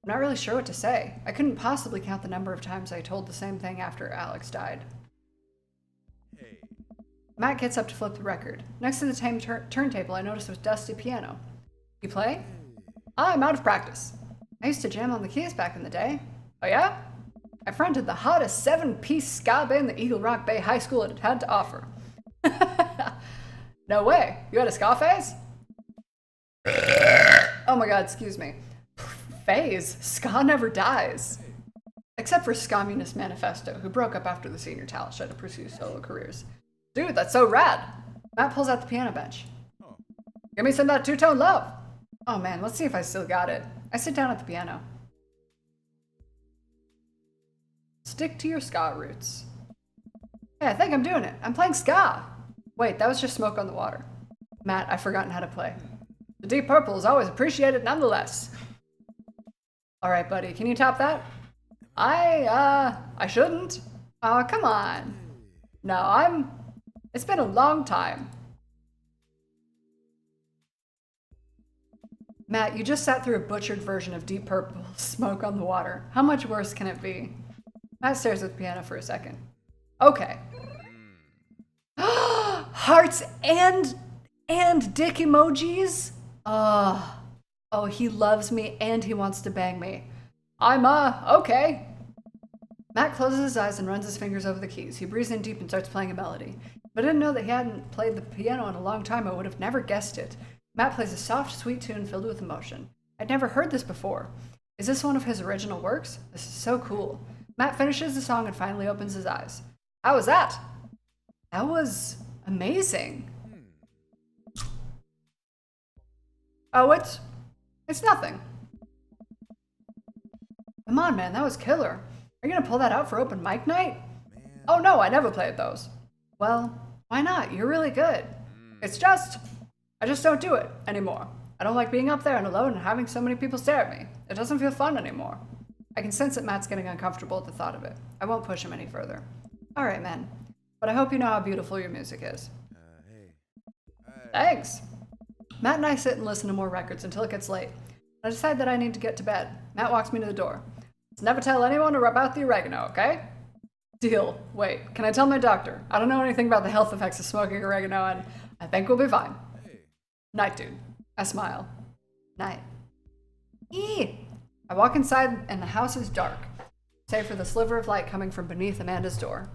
I'm not really sure what to say. I couldn't possibly count the number of times I told the same thing after Alex died. Matt gets up to flip the record. Next to the turntable, I noticed a dusty piano. You play? I'm out of practice. I used to jam on the keys back in the day. Oh yeah? I fronted the hottest 7-piece ska band the Eagle Rock Bay High School had to offer. No way. You had a ska phase? Oh my god, excuse me. Phase? Ska never dies. Except for Scommunist Manifesto, who broke up after the senior talent show to pursue solo careers. Dude, that's so rad. Matt pulls out the piano bench. Give me some of that two-tone love. Oh man, let's see if I still got it. I sit down at the piano. Stick to your ska roots. Hey, I think I'm doing it. I'm playing ska. Wait, that was just Smoke on the Water. Matt, I've forgotten how to play. The Deep Purple is always appreciated nonetheless. Alright, buddy, can you top that? I shouldn't. Aw, come on. No, it's been a long time. Matt, you just sat through a butchered version of Deep Purple, Smoke on the Water. How much worse can it be? Matt stares at the piano for a second. Okay. Hearts and dick emojis? Oh, he loves me and he wants to bang me. I'm, okay. Matt closes his eyes and runs his fingers over the keys. He breathes in deep and starts playing a melody. If I didn't know that he hadn't played the piano in a long time, I would have never guessed it. Matt plays a soft, sweet tune filled with emotion. I'd never heard this before. Is this one of his original works? This is so cool. Matt finishes the song and finally opens his eyes. How was that? That was amazing. Oh, it's nothing. Come on, man, that was killer. Are you gonna pull that out for open mic night? Oh no, I never played those. Well, why not? You're really good. I just don't do it anymore. I don't like being up there and alone and having so many people stare at me. It doesn't feel fun anymore. I can sense that Matt's getting uncomfortable at the thought of it. I won't push him any further. All right, man. But I hope you know how beautiful your music is. Thanks. Matt and I sit and listen to more records until it gets late. I decide that I need to get to bed. Matt walks me to the door. Let's never tell anyone about the oregano, okay? Deal. Wait, can I tell my doctor? I don't know anything about the health effects of smoking oregano, and I think we'll be fine. Night, dude. I smile. Night. Eee! I walk inside and the house is dark, save for the sliver of light coming from beneath Amanda's door.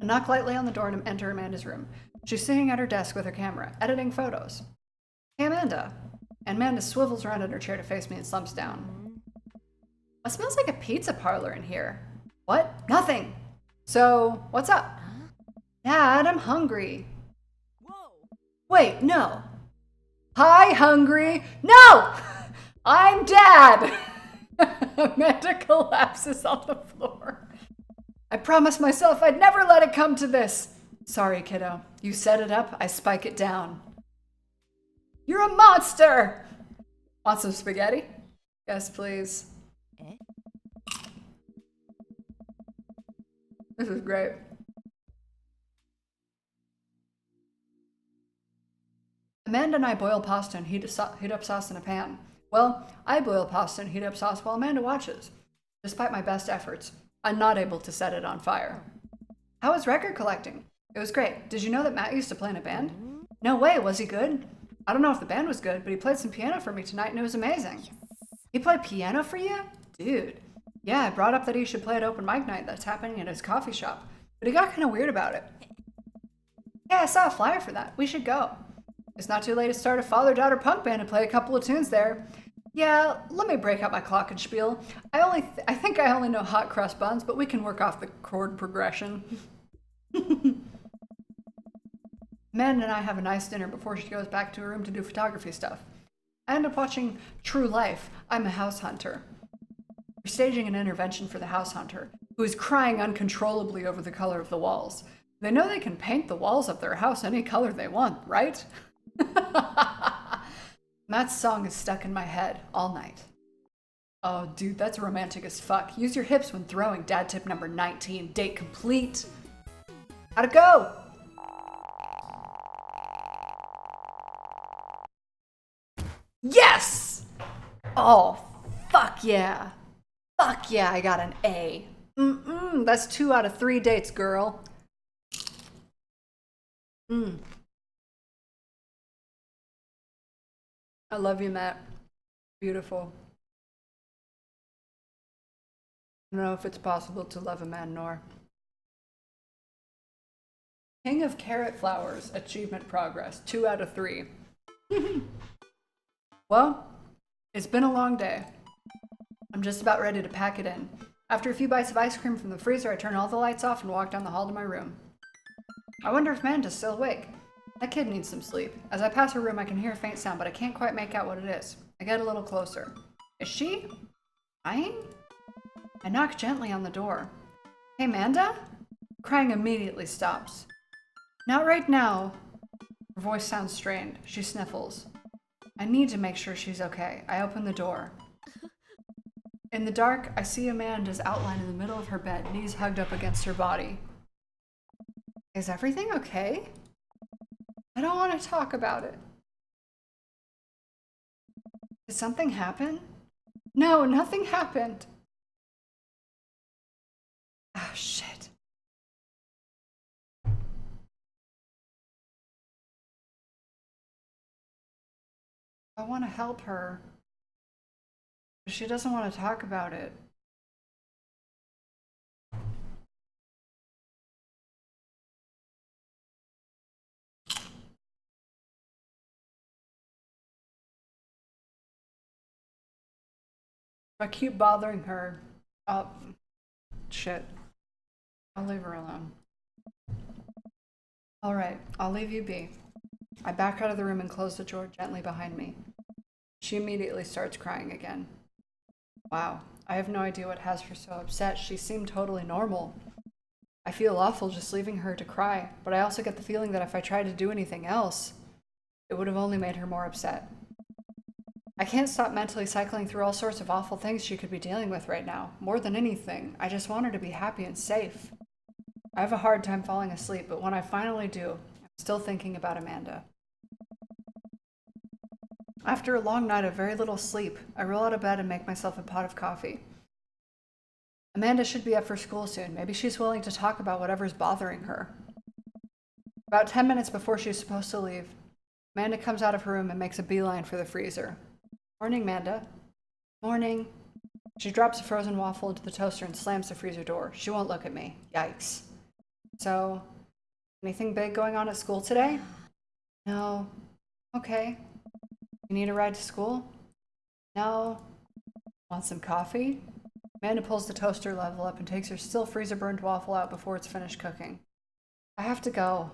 I knock lightly on the door and enter Amanda's room. She's sitting at her desk with her camera, editing photos. Hey, Amanda. And Amanda swivels around in her chair to face me and slumps down. It smells like a pizza parlor in here. What? Nothing. So, what's up? Dad, I'm hungry. Whoa. Wait, no. Hi, hungry. No! I'm Dad! Amanda collapses on the floor. I promised myself I'd never let it come to this. Sorry, kiddo. You set it up, I spike it down. You're a monster! Want some spaghetti? Yes, please. This is great. Amanda and I boil pasta and heat up sauce in a pan. Well, I boil pasta and heat up sauce while Amanda watches. Despite my best efforts, I'm not able to set it on fire. How is record collecting? It was great. Did you know that Matt used to play in a band? No way, was he good? I don't know if the band was good, but he played some piano for me tonight and it was amazing. He played piano for you? Dude. Yeah, I brought up that he should play at open mic night that's happening at his coffee shop, but he got kind of weird about it. Yeah, I saw a flyer for that. We should go. It's not too late to start a father-daughter punk band and play a couple of tunes there. Yeah, let me break out my clock and spiel. I think I only know hot cross buns, but we can work off the chord progression. Amanda and I have a nice dinner before she goes back to her room to do photography stuff. I end up watching True Life. I'm a house hunter. We're staging an intervention for the house hunter, who is crying uncontrollably over the color of the walls. They know they can paint the walls of their house any color they want, right? Matt's song is stuck in my head all night. Oh, dude, that's romantic as fuck. Use your hips when throwing. Dad tip number 19. Date complete. How'd it go? Yes! Oh, fuck yeah. Fuck yeah, I got an A. That's 2 out of 3 dates, girl. I love you, Matt. Beautiful. I don't know if it's possible to love a man nor. King of Carrot Flowers, achievement progress, 2 out of 3. Well, it's been a long day. I'm just about ready to pack it in. After a few bites of ice cream from the freezer, I turn all the lights off and walk down the hall to my room. I wonder if Amanda's still awake. That kid needs some sleep. As I pass her room, I can hear a faint sound, but I can't quite make out what it is. I get a little closer. Is she crying? I knock gently on the door. Hey, Amanda? Crying immediately stops. Not right now. Her voice sounds strained. She sniffles. I need to make sure she's okay. I open the door. In the dark, I see Amanda's outline in the middle of her bed, knees hugged up against her body. Is everything okay? I don't want to talk about it. Did something happen? No, nothing happened. Ah, shit. I want to help her, but she doesn't want to talk about it. If I keep bothering her, shit. I'll leave her alone. Alright, I'll leave you be. I back out of the room and close the door gently behind me. She immediately starts crying again. Wow, I have no idea what has her so upset. She seemed totally normal. I feel awful just leaving her to cry, but I also get the feeling that if I tried to do anything else, it would have only made her more upset. I can't stop mentally cycling through all sorts of awful things she could be dealing with right now. More than anything, I just want her to be happy and safe. I have a hard time falling asleep, but when I finally do, I'm still thinking about Amanda. After a long night of very little sleep, I roll out of bed and make myself a pot of coffee. Amanda should be up for school soon. Maybe she's willing to talk about whatever's bothering her. About 10 minutes before she's supposed to leave, Amanda comes out of her room and makes a beeline for the freezer. Morning, Amanda. Morning. She drops a frozen waffle into the toaster and slams the freezer door. She won't look at me. Yikes. So, anything big going on at school today? No. Okay. You need a ride to school? No. Want some coffee? Amanda pulls the toaster level up and takes her still freezer-burned waffle out before it's finished cooking. I have to go.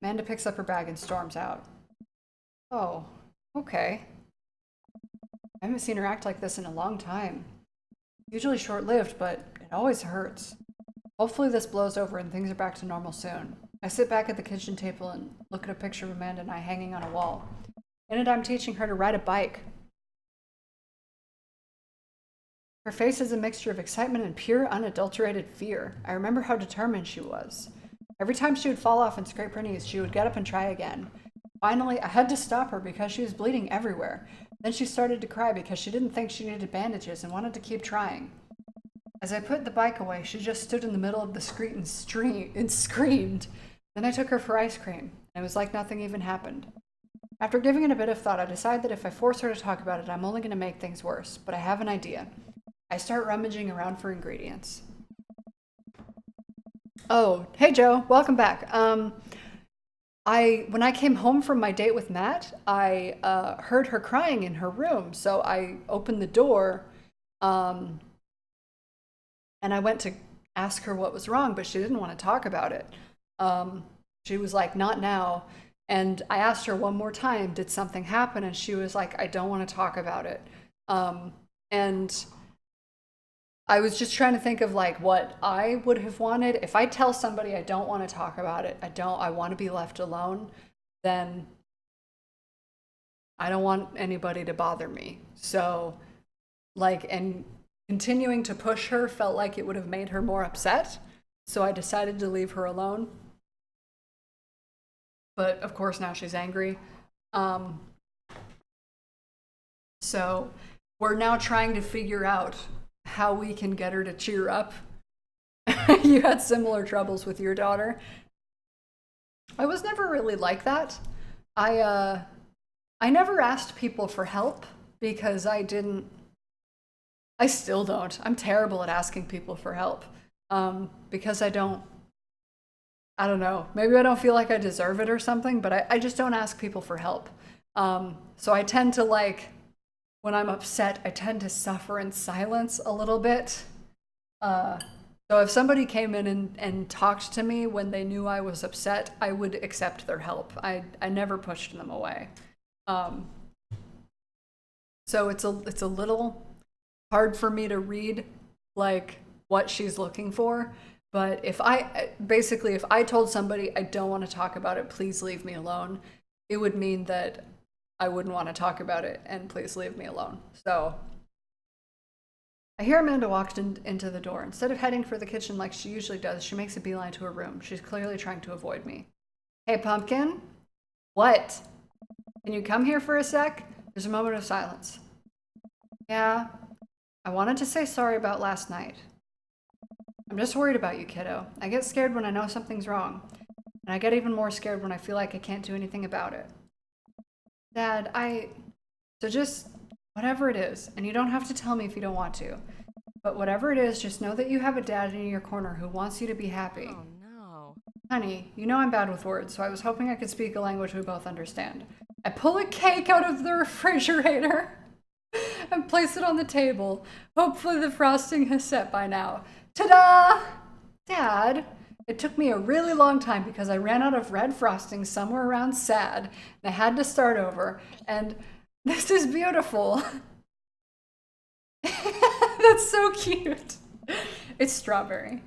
Amanda picks up her bag and storms out. Oh, okay. I haven't seen her act like this in a long time. Usually short-lived, but it always hurts. Hopefully this blows over and things are back to normal soon. I sit back at the kitchen table and look at a picture of Amanda and I hanging on a wall. In it, I'm teaching her to ride a bike. Her face is a mixture of excitement and pure, unadulterated fear. I remember how determined she was. Every time she would fall off and scrape her knees, she would get up and try again. Finally, I had to stop her because she was bleeding everywhere. Then she started to cry because she didn't think she needed bandages and wanted to keep trying. As I put the bike away, she just stood in the middle of the street and screamed. Then I took her for ice cream, and it was like nothing even happened. After giving it a bit of thought, I decide that if I force her to talk about it, I'm only going to make things worse, but I have an idea. I start rummaging around for ingredients. Oh, hey Joe, welcome back. When I came home from my date with Matt, I heard her crying in her room, so I opened the door, and I went to ask her what was wrong, but she didn't want to talk about it. She was like, not now. And I asked her one more time, did something happen? And she was like, I don't want to talk about it. And I was just trying to think of like what I would have wanted. If I tell somebody I don't want to talk about it, I want to be left alone, then I don't want anybody to bother me. So like, and continuing to push her felt like it would have made her more upset. So I decided to leave her alone. But of course now she's angry. So we're now trying to figure out how we can get her to cheer up. You had similar troubles with your daughter. I was never really like that. I never asked people for help because I still don't. I'm terrible at asking people for help. Because I don't know. Maybe I don't feel like I deserve it or something, but I just don't ask people for help. So I tend to like, when I'm upset, I tend to suffer in silence a little bit. So if somebody came in and talked to me when they knew I was upset, I would accept their help. I never pushed them away. So it's a little hard for me to read like what she's looking for. But if I told somebody I don't want to talk about it, please leave me alone, it would mean that I wouldn't want to talk about it and please leave me alone. So I hear Amanda walked into the door. Instead of heading for the kitchen like she usually does, she makes a beeline to her room. She's clearly trying to avoid me. Hey, Pumpkin? What? Can you come here for a sec? There's a moment of silence. Yeah, I wanted to say sorry about last night. I'm just worried about you, kiddo. I get scared when I know something's wrong. And I get even more scared when I feel like I can't do anything about it. Dad, so just whatever it is, and you don't have to tell me if you don't want to, but whatever it is, just know that you have a dad in your corner who wants you to be happy. Oh no. Honey, you know I'm bad with words, so I was hoping I could speak a language we both understand. I pull a cake out of the refrigerator and place it on the table. Hopefully the frosting has set by now. Ta-da! Dad, it took me a really long time because I ran out of red frosting somewhere around sad, and I had to start over, and this is beautiful. That's so cute. It's strawberry.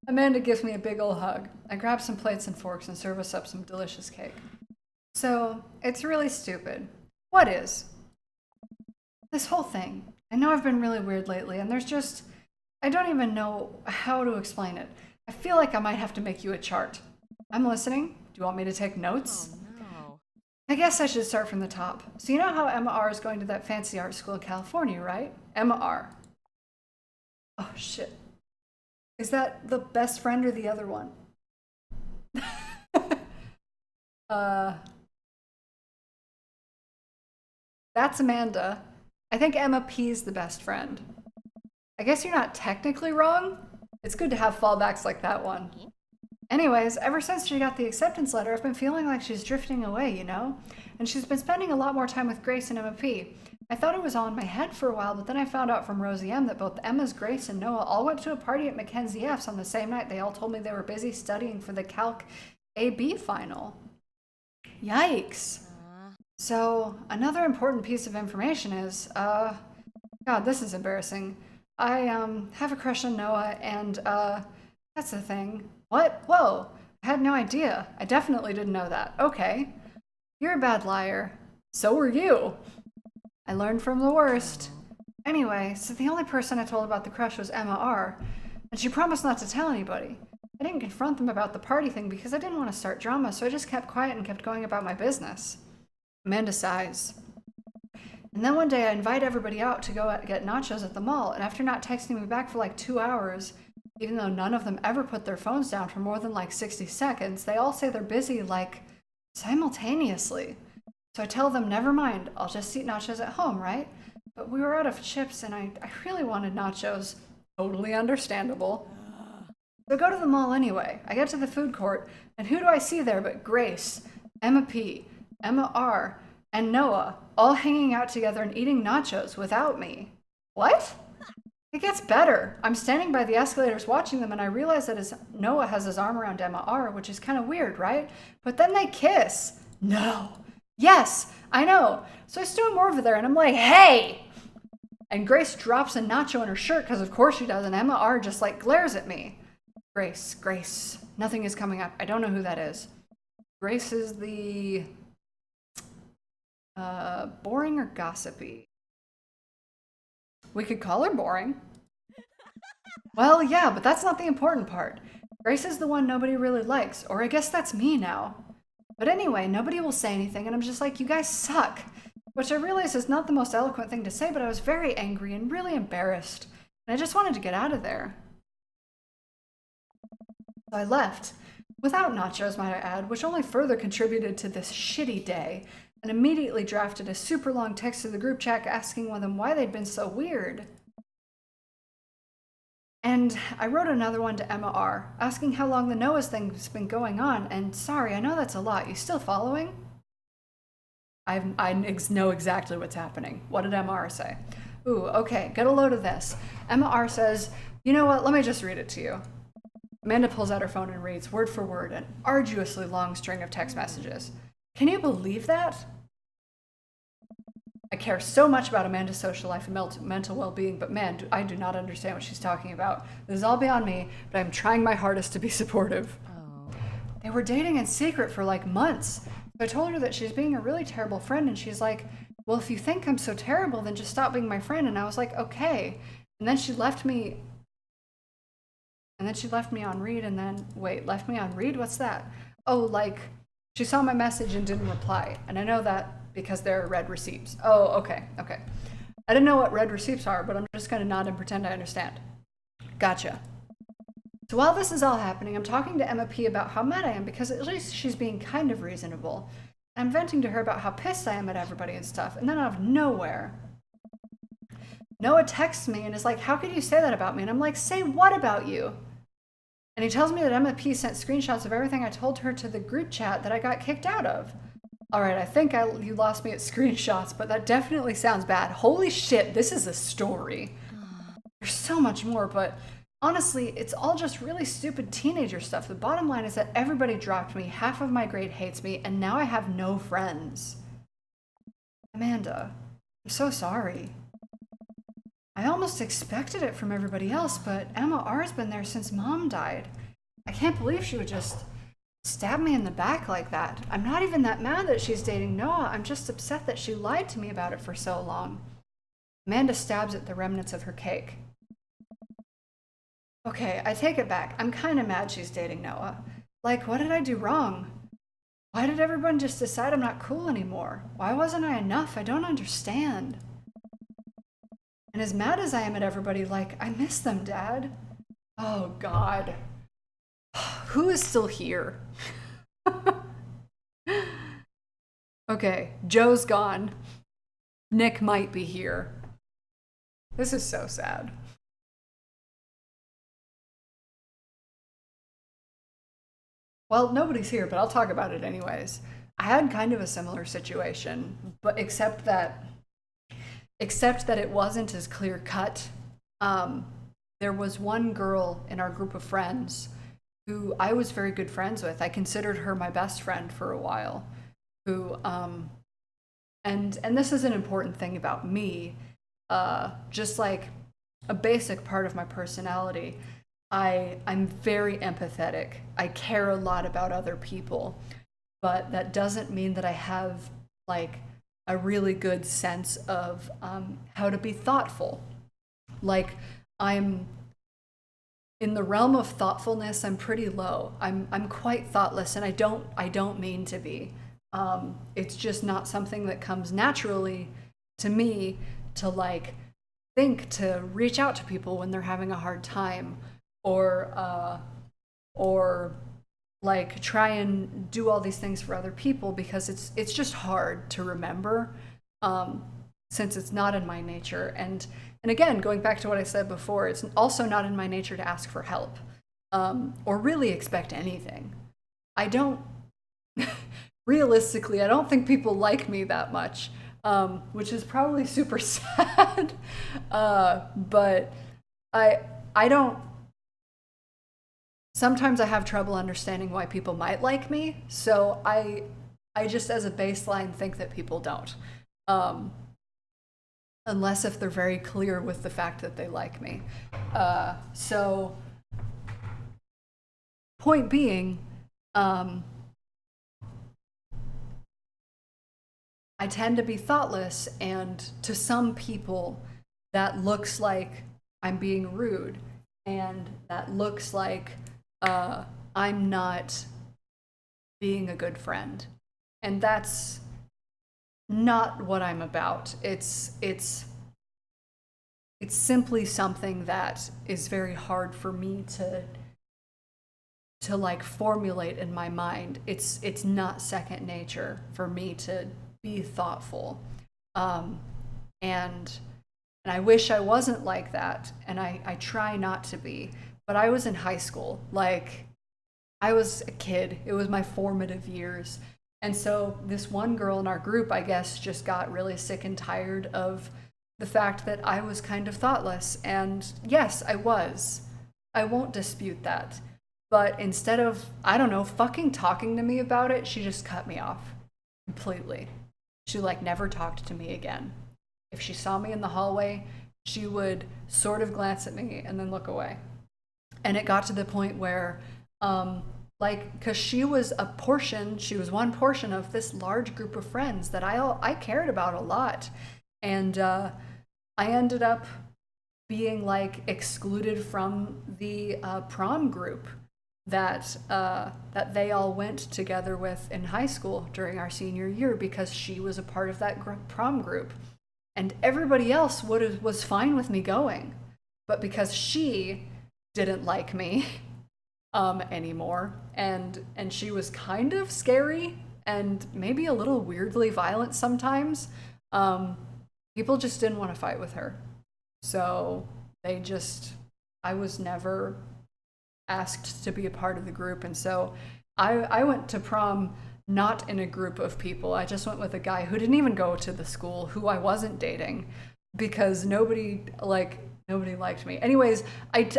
Amanda gives me a big ol' hug. I grab some plates and forks and serve us up some delicious cake. So, it's really stupid. What is? This whole thing. I know I've been really weird lately, and I don't even know how to explain it. I feel like I might have to make you a chart. I'm listening. Do you want me to take notes? Oh no. I guess I should start from the top. So you know how Emma R is going to that fancy art school in California, right? Emma R. Oh, shit. Is that the best friend or the other one? That's Amanda. I think Emma P's the best friend. I guess you're not technically wrong. It's good to have fallbacks like that one. Anyways, ever since she got the acceptance letter, I've been feeling like she's drifting away, you know? And she's been spending a lot more time with Grace and Emma P. I thought it was all in my head for a while, but then I found out from Rosie M that both Emma's, Grace, and Noah all went to a party at Mackenzie F's on the same night. They all told me they were busy studying for the Calc AB final. Yikes. So, another important piece of information is, God, this is embarrassing. I, have a crush on Noah, and, that's the thing. What? Whoa, I had no idea. I definitely didn't know that. Okay. You're a bad liar. So were you. I learned from the worst. Anyway, so the only person I told about the crush was Emma R, and she promised not to tell anybody. I didn't confront them about the party thing because I didn't want to start drama, so I just kept quiet and kept going about my business. Amanda sighs. And then one day I invite everybody out to go get nachos at the mall, and after not texting me back for like 2 hours, Even though none of them ever put their phones down for more than like 60 seconds, they all say they're busy like simultaneously. So I tell them, never mind, I'll just eat nachos at home, right? But we were out of chips and I really wanted nachos. Totally understandable. So go to the mall anyway. I get to the food court, and who do I see there but Grace, Emma P, Emma R, and Noah, all hanging out together and eating nachos without me. What? It gets better. I'm standing by the escalators watching them, and I realize that Noah has his arm around Emma R, which is kind of weird, right? But then they kiss. No. Yes, I know. So I storm over there, and I'm like, hey! And Grace drops a nacho in her shirt, because of course she does, and Emma R just like glares at me. Grace. Nothing is coming up. I don't know who that is. Grace is the... boring or gossipy? We could call her boring. Well, yeah, but that's not the important part. Grace is the one nobody really likes, or I guess that's me now. But anyway, nobody will say anything, and I'm just like, you guys suck. Which I realize is not the most eloquent thing to say, but I was very angry and really embarrassed, and I just wanted to get out of there. So I left, without nachos, might I add, which only further contributed to this shitty day, and immediately drafted a super long text to the group chat asking them why they'd been so weird. And I wrote another one to Emma R, asking how long the Noah's thing's been going on, and sorry, I know that's a lot. You still following? I know exactly what's happening. What did Emma R say? Ooh, okay, get a load of this. Emma R says, you know what, let me just read it to you. Amanda pulls out her phone and reads, word for word, an arduously long string of text messages. Can you believe that? I care so much about Amanda's social life and mental well-being, but man, I do not understand what she's talking about. This is all beyond me, but I'm trying my hardest to be supportive. Oh. They were dating in secret for like months. So I told her that she's being a really terrible friend, and she's like, well, if you think I'm so terrible, then just stop being my friend. And I was like, okay. And then she left me on read, and then, wait, left me on read? What's that? Oh, like, she saw my message and didn't reply. And I know that because there are red receipts. Oh, okay. I didn't know what red receipts are, but I'm just gonna nod and pretend I understand. Gotcha. So while this is all happening, I'm talking to Emma P about how mad I am because at least she's being kind of reasonable. I'm venting to her about how pissed I am at everybody and stuff, and then out of nowhere, Noah texts me and is like, how could you say that about me? And I'm like, say what about you? And he tells me that Emma P sent screenshots of everything I told her to the group chat that I got kicked out of. All right, I think you lost me at screenshots, but that definitely sounds bad. Holy shit, this is a story. There's so much more, but honestly, it's all just really stupid teenager stuff. The bottom line is that everybody dropped me, half of my grade hates me, and now I have no friends. Amanda, I'm so sorry. I almost expected it from everybody else, but Emma R's been there since Mom died. I can't believe she would just stab me in the back like that. I'm not even that mad that she's dating Noah. I'm just upset that she lied to me about it for so long. Amanda stabs at the remnants of her cake. Okay, I take it back. I'm kind of mad she's dating Noah. Like, what did I do wrong? Why did everyone just decide I'm not cool anymore? Why wasn't I enough? I don't understand. And as mad as I am at everybody, like, I miss them, Dad. Oh, God. Who is still here? Okay, Joe's gone. Nick might be here. This is so sad. Well, nobody's here, but I'll talk about it anyways. I had kind of a similar situation, but except that it wasn't as clear cut. There was one girl in our group of friends who I was very good friends with. I considered her my best friend for a while. Who, and this is an important thing about me, just like a basic part of my personality. I'm very empathetic. I care a lot about other people, but that doesn't mean that I have like a really good sense of how to be thoughtful. Like, I'm in the realm of thoughtfulness, I'm pretty low. I'm quite thoughtless, and I don't mean to be. It's just not something that comes naturally to me to like think to reach out to people when they're having a hard time, or like try and do all these things for other people, because it's just hard to remember, since it's not in my nature. And again, going back to what I said before, it's also not in my nature to ask for help, or really expect anything. I don't realistically, I don't think people like me that much, which is probably super sad. But I don't. Sometimes I have trouble understanding why people might like me, so I just as a baseline think that people don't, unless if they're very clear with the fact that they like me. So point being, I tend to be thoughtless, and to some people that looks like I'm being rude, and that looks like I'm not being a good friend. And that's not what I'm about. It's simply something that is very hard for me to like formulate in my mind. It's not second nature for me to be thoughtful. And I wish I wasn't like that, and I try not to be. But I was in high school. Like, I was a kid. It was my formative years. And so this one girl in our group, I guess, just got really sick and tired of the fact that I was kind of thoughtless. And yes, I was. I won't dispute that. But instead of, I don't know, fucking talking to me about it, she just cut me off completely. She like never talked to me again. If she saw me in the hallway, she would sort of glance at me and then look away. And it got to the point where, because she was one portion of this large group of friends that I cared about a lot. And I ended up being like excluded from the prom group that they all went together with in high school during our senior year, because she was a part of that prom group. And everybody else was fine with me going. But because she didn't like me anymore, and she was kind of scary and maybe a little weirdly violent sometimes, people just didn't want to fight with her. So I was never asked to be a part of the group. And so I went to prom not in a group of people. I just went with a guy who didn't even go to the school, who I wasn't dating, because nobody liked me. Anyways, I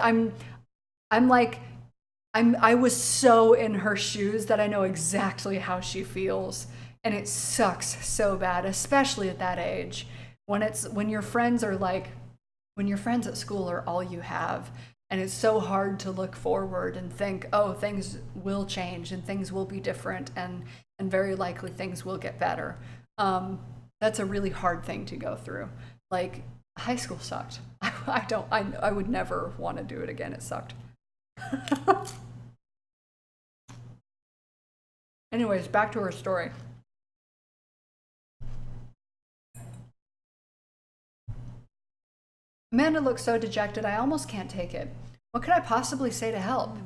was so in her shoes that I know exactly how she feels, and it sucks so bad, especially at that age, when your friends at school are all you have, and it's so hard to look forward and think, oh, things will change and things will be different, and very likely things will get better. That's a really hard thing to go through. Like, high school sucked. I would never want to do it again. It sucked. Anyways, back to her story. Amanda looks so dejected, I almost can't take it. What could I possibly say to help?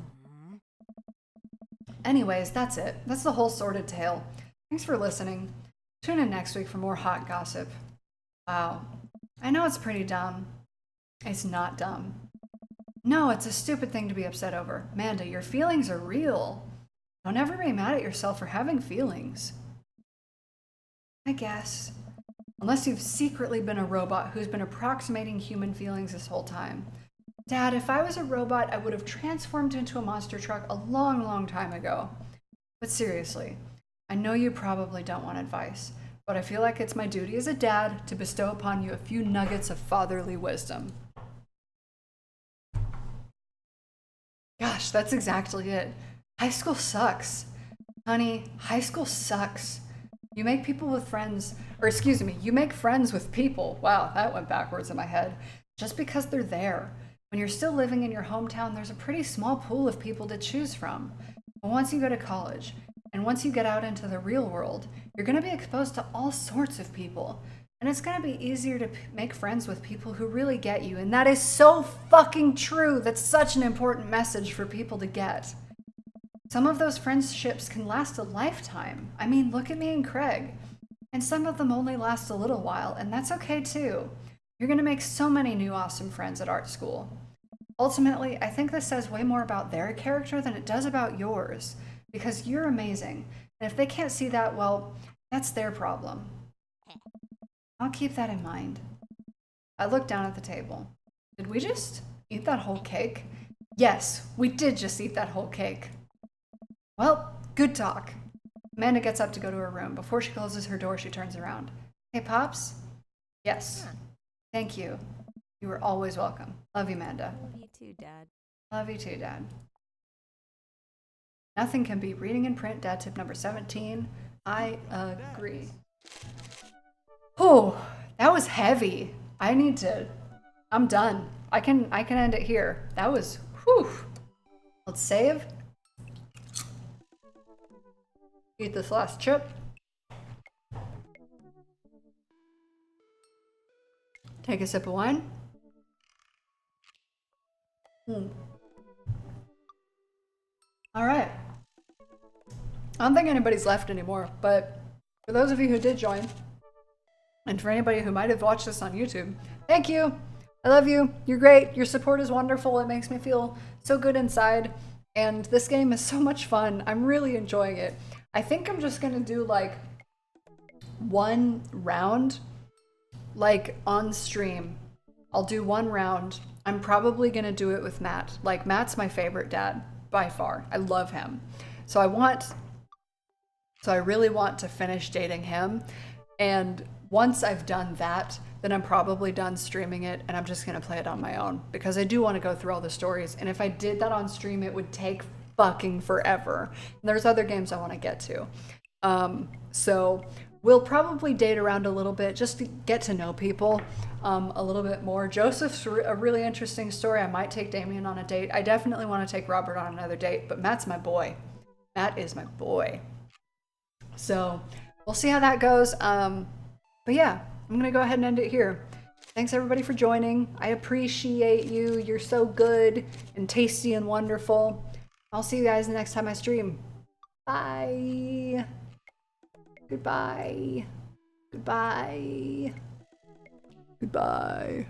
Anyways, that's it. That's the whole sordid tale. Thanks for listening. Tune in next week for more hot gossip. Wow. I know it's pretty dumb. It's not dumb. No, it's a stupid thing to be upset over. Amanda, your feelings are real. Don't ever be mad at yourself for having feelings. I guess. Unless you've secretly been a robot who's been approximating human feelings this whole time. Dad, if I was a robot, I would have transformed into a monster truck a long, long time ago. But seriously, I know you probably don't want advice, but I feel like it's my duty as a dad to bestow upon you a few nuggets of fatherly wisdom. Gosh, that's exactly it. High school sucks. Honey, high school sucks. You make friends with people. Wow, that went backwards in my head. Just because they're there. When you're still living in your hometown, there's a pretty small pool of people to choose from. But once you go to college, and once you get out into the real world, you're going to be exposed to all sorts of people. And it's gonna be easier to make friends with people who really get you. And that is so fucking true. That's such an important message for people to get. Some of those friendships can last a lifetime. I mean, look at me and Craig. And some of them only last a little while, and that's okay too. You're gonna make so many new awesome friends at art school. Ultimately, I think this says way more about their character than it does about yours, because you're amazing. And if they can't see that, well, that's their problem. I'll keep that in mind. I looked down at the table. Did we just eat that whole cake? Yes, we did just eat that whole cake. Well, good talk. Amanda gets up to go to her room. Before she closes her door, she turns around. Hey, Pops? Yes. Thank you. You were always welcome. Love you, Amanda. Love you too, Dad. Love you too, Dad. Nothing can beat reading in print, dad tip number 17. I agree. Oh, that was heavy. I'm done. I can end it here. That was, whew. Let's save. Eat this last chip. Take a sip of wine. All right. I don't think anybody's left anymore, but for those of you who did join, and for anybody who might have watched this on YouTube, thank you. I love you. You're great. Your support is wonderful. It makes me feel so good inside. And this game is so much fun. I'm really enjoying it. I think I'm just gonna do like one round, like on stream. I'll do one round. I'm probably gonna do it with Matt. Like, Matt's my favorite dad by far. I love him. So I really want to finish dating him. And once I've done that, then I'm probably done streaming it and I'm just gonna play it on my own because I do want to go through all the stories. And if I did that on stream, it would take fucking forever. And there's other games I want to get to. So we'll probably date around a little bit just to get to know people a little bit more. Joseph's a really interesting story. I might take Damien on a date. I definitely want to take Robert on another date, but Matt's my boy. Matt is my boy. So we'll see how that goes. But yeah, I'm going to go ahead and end it here. Thanks everybody for joining. I appreciate you. You're so good and tasty and wonderful. I'll see you guys the next time I stream. Bye. Goodbye. Goodbye. Goodbye.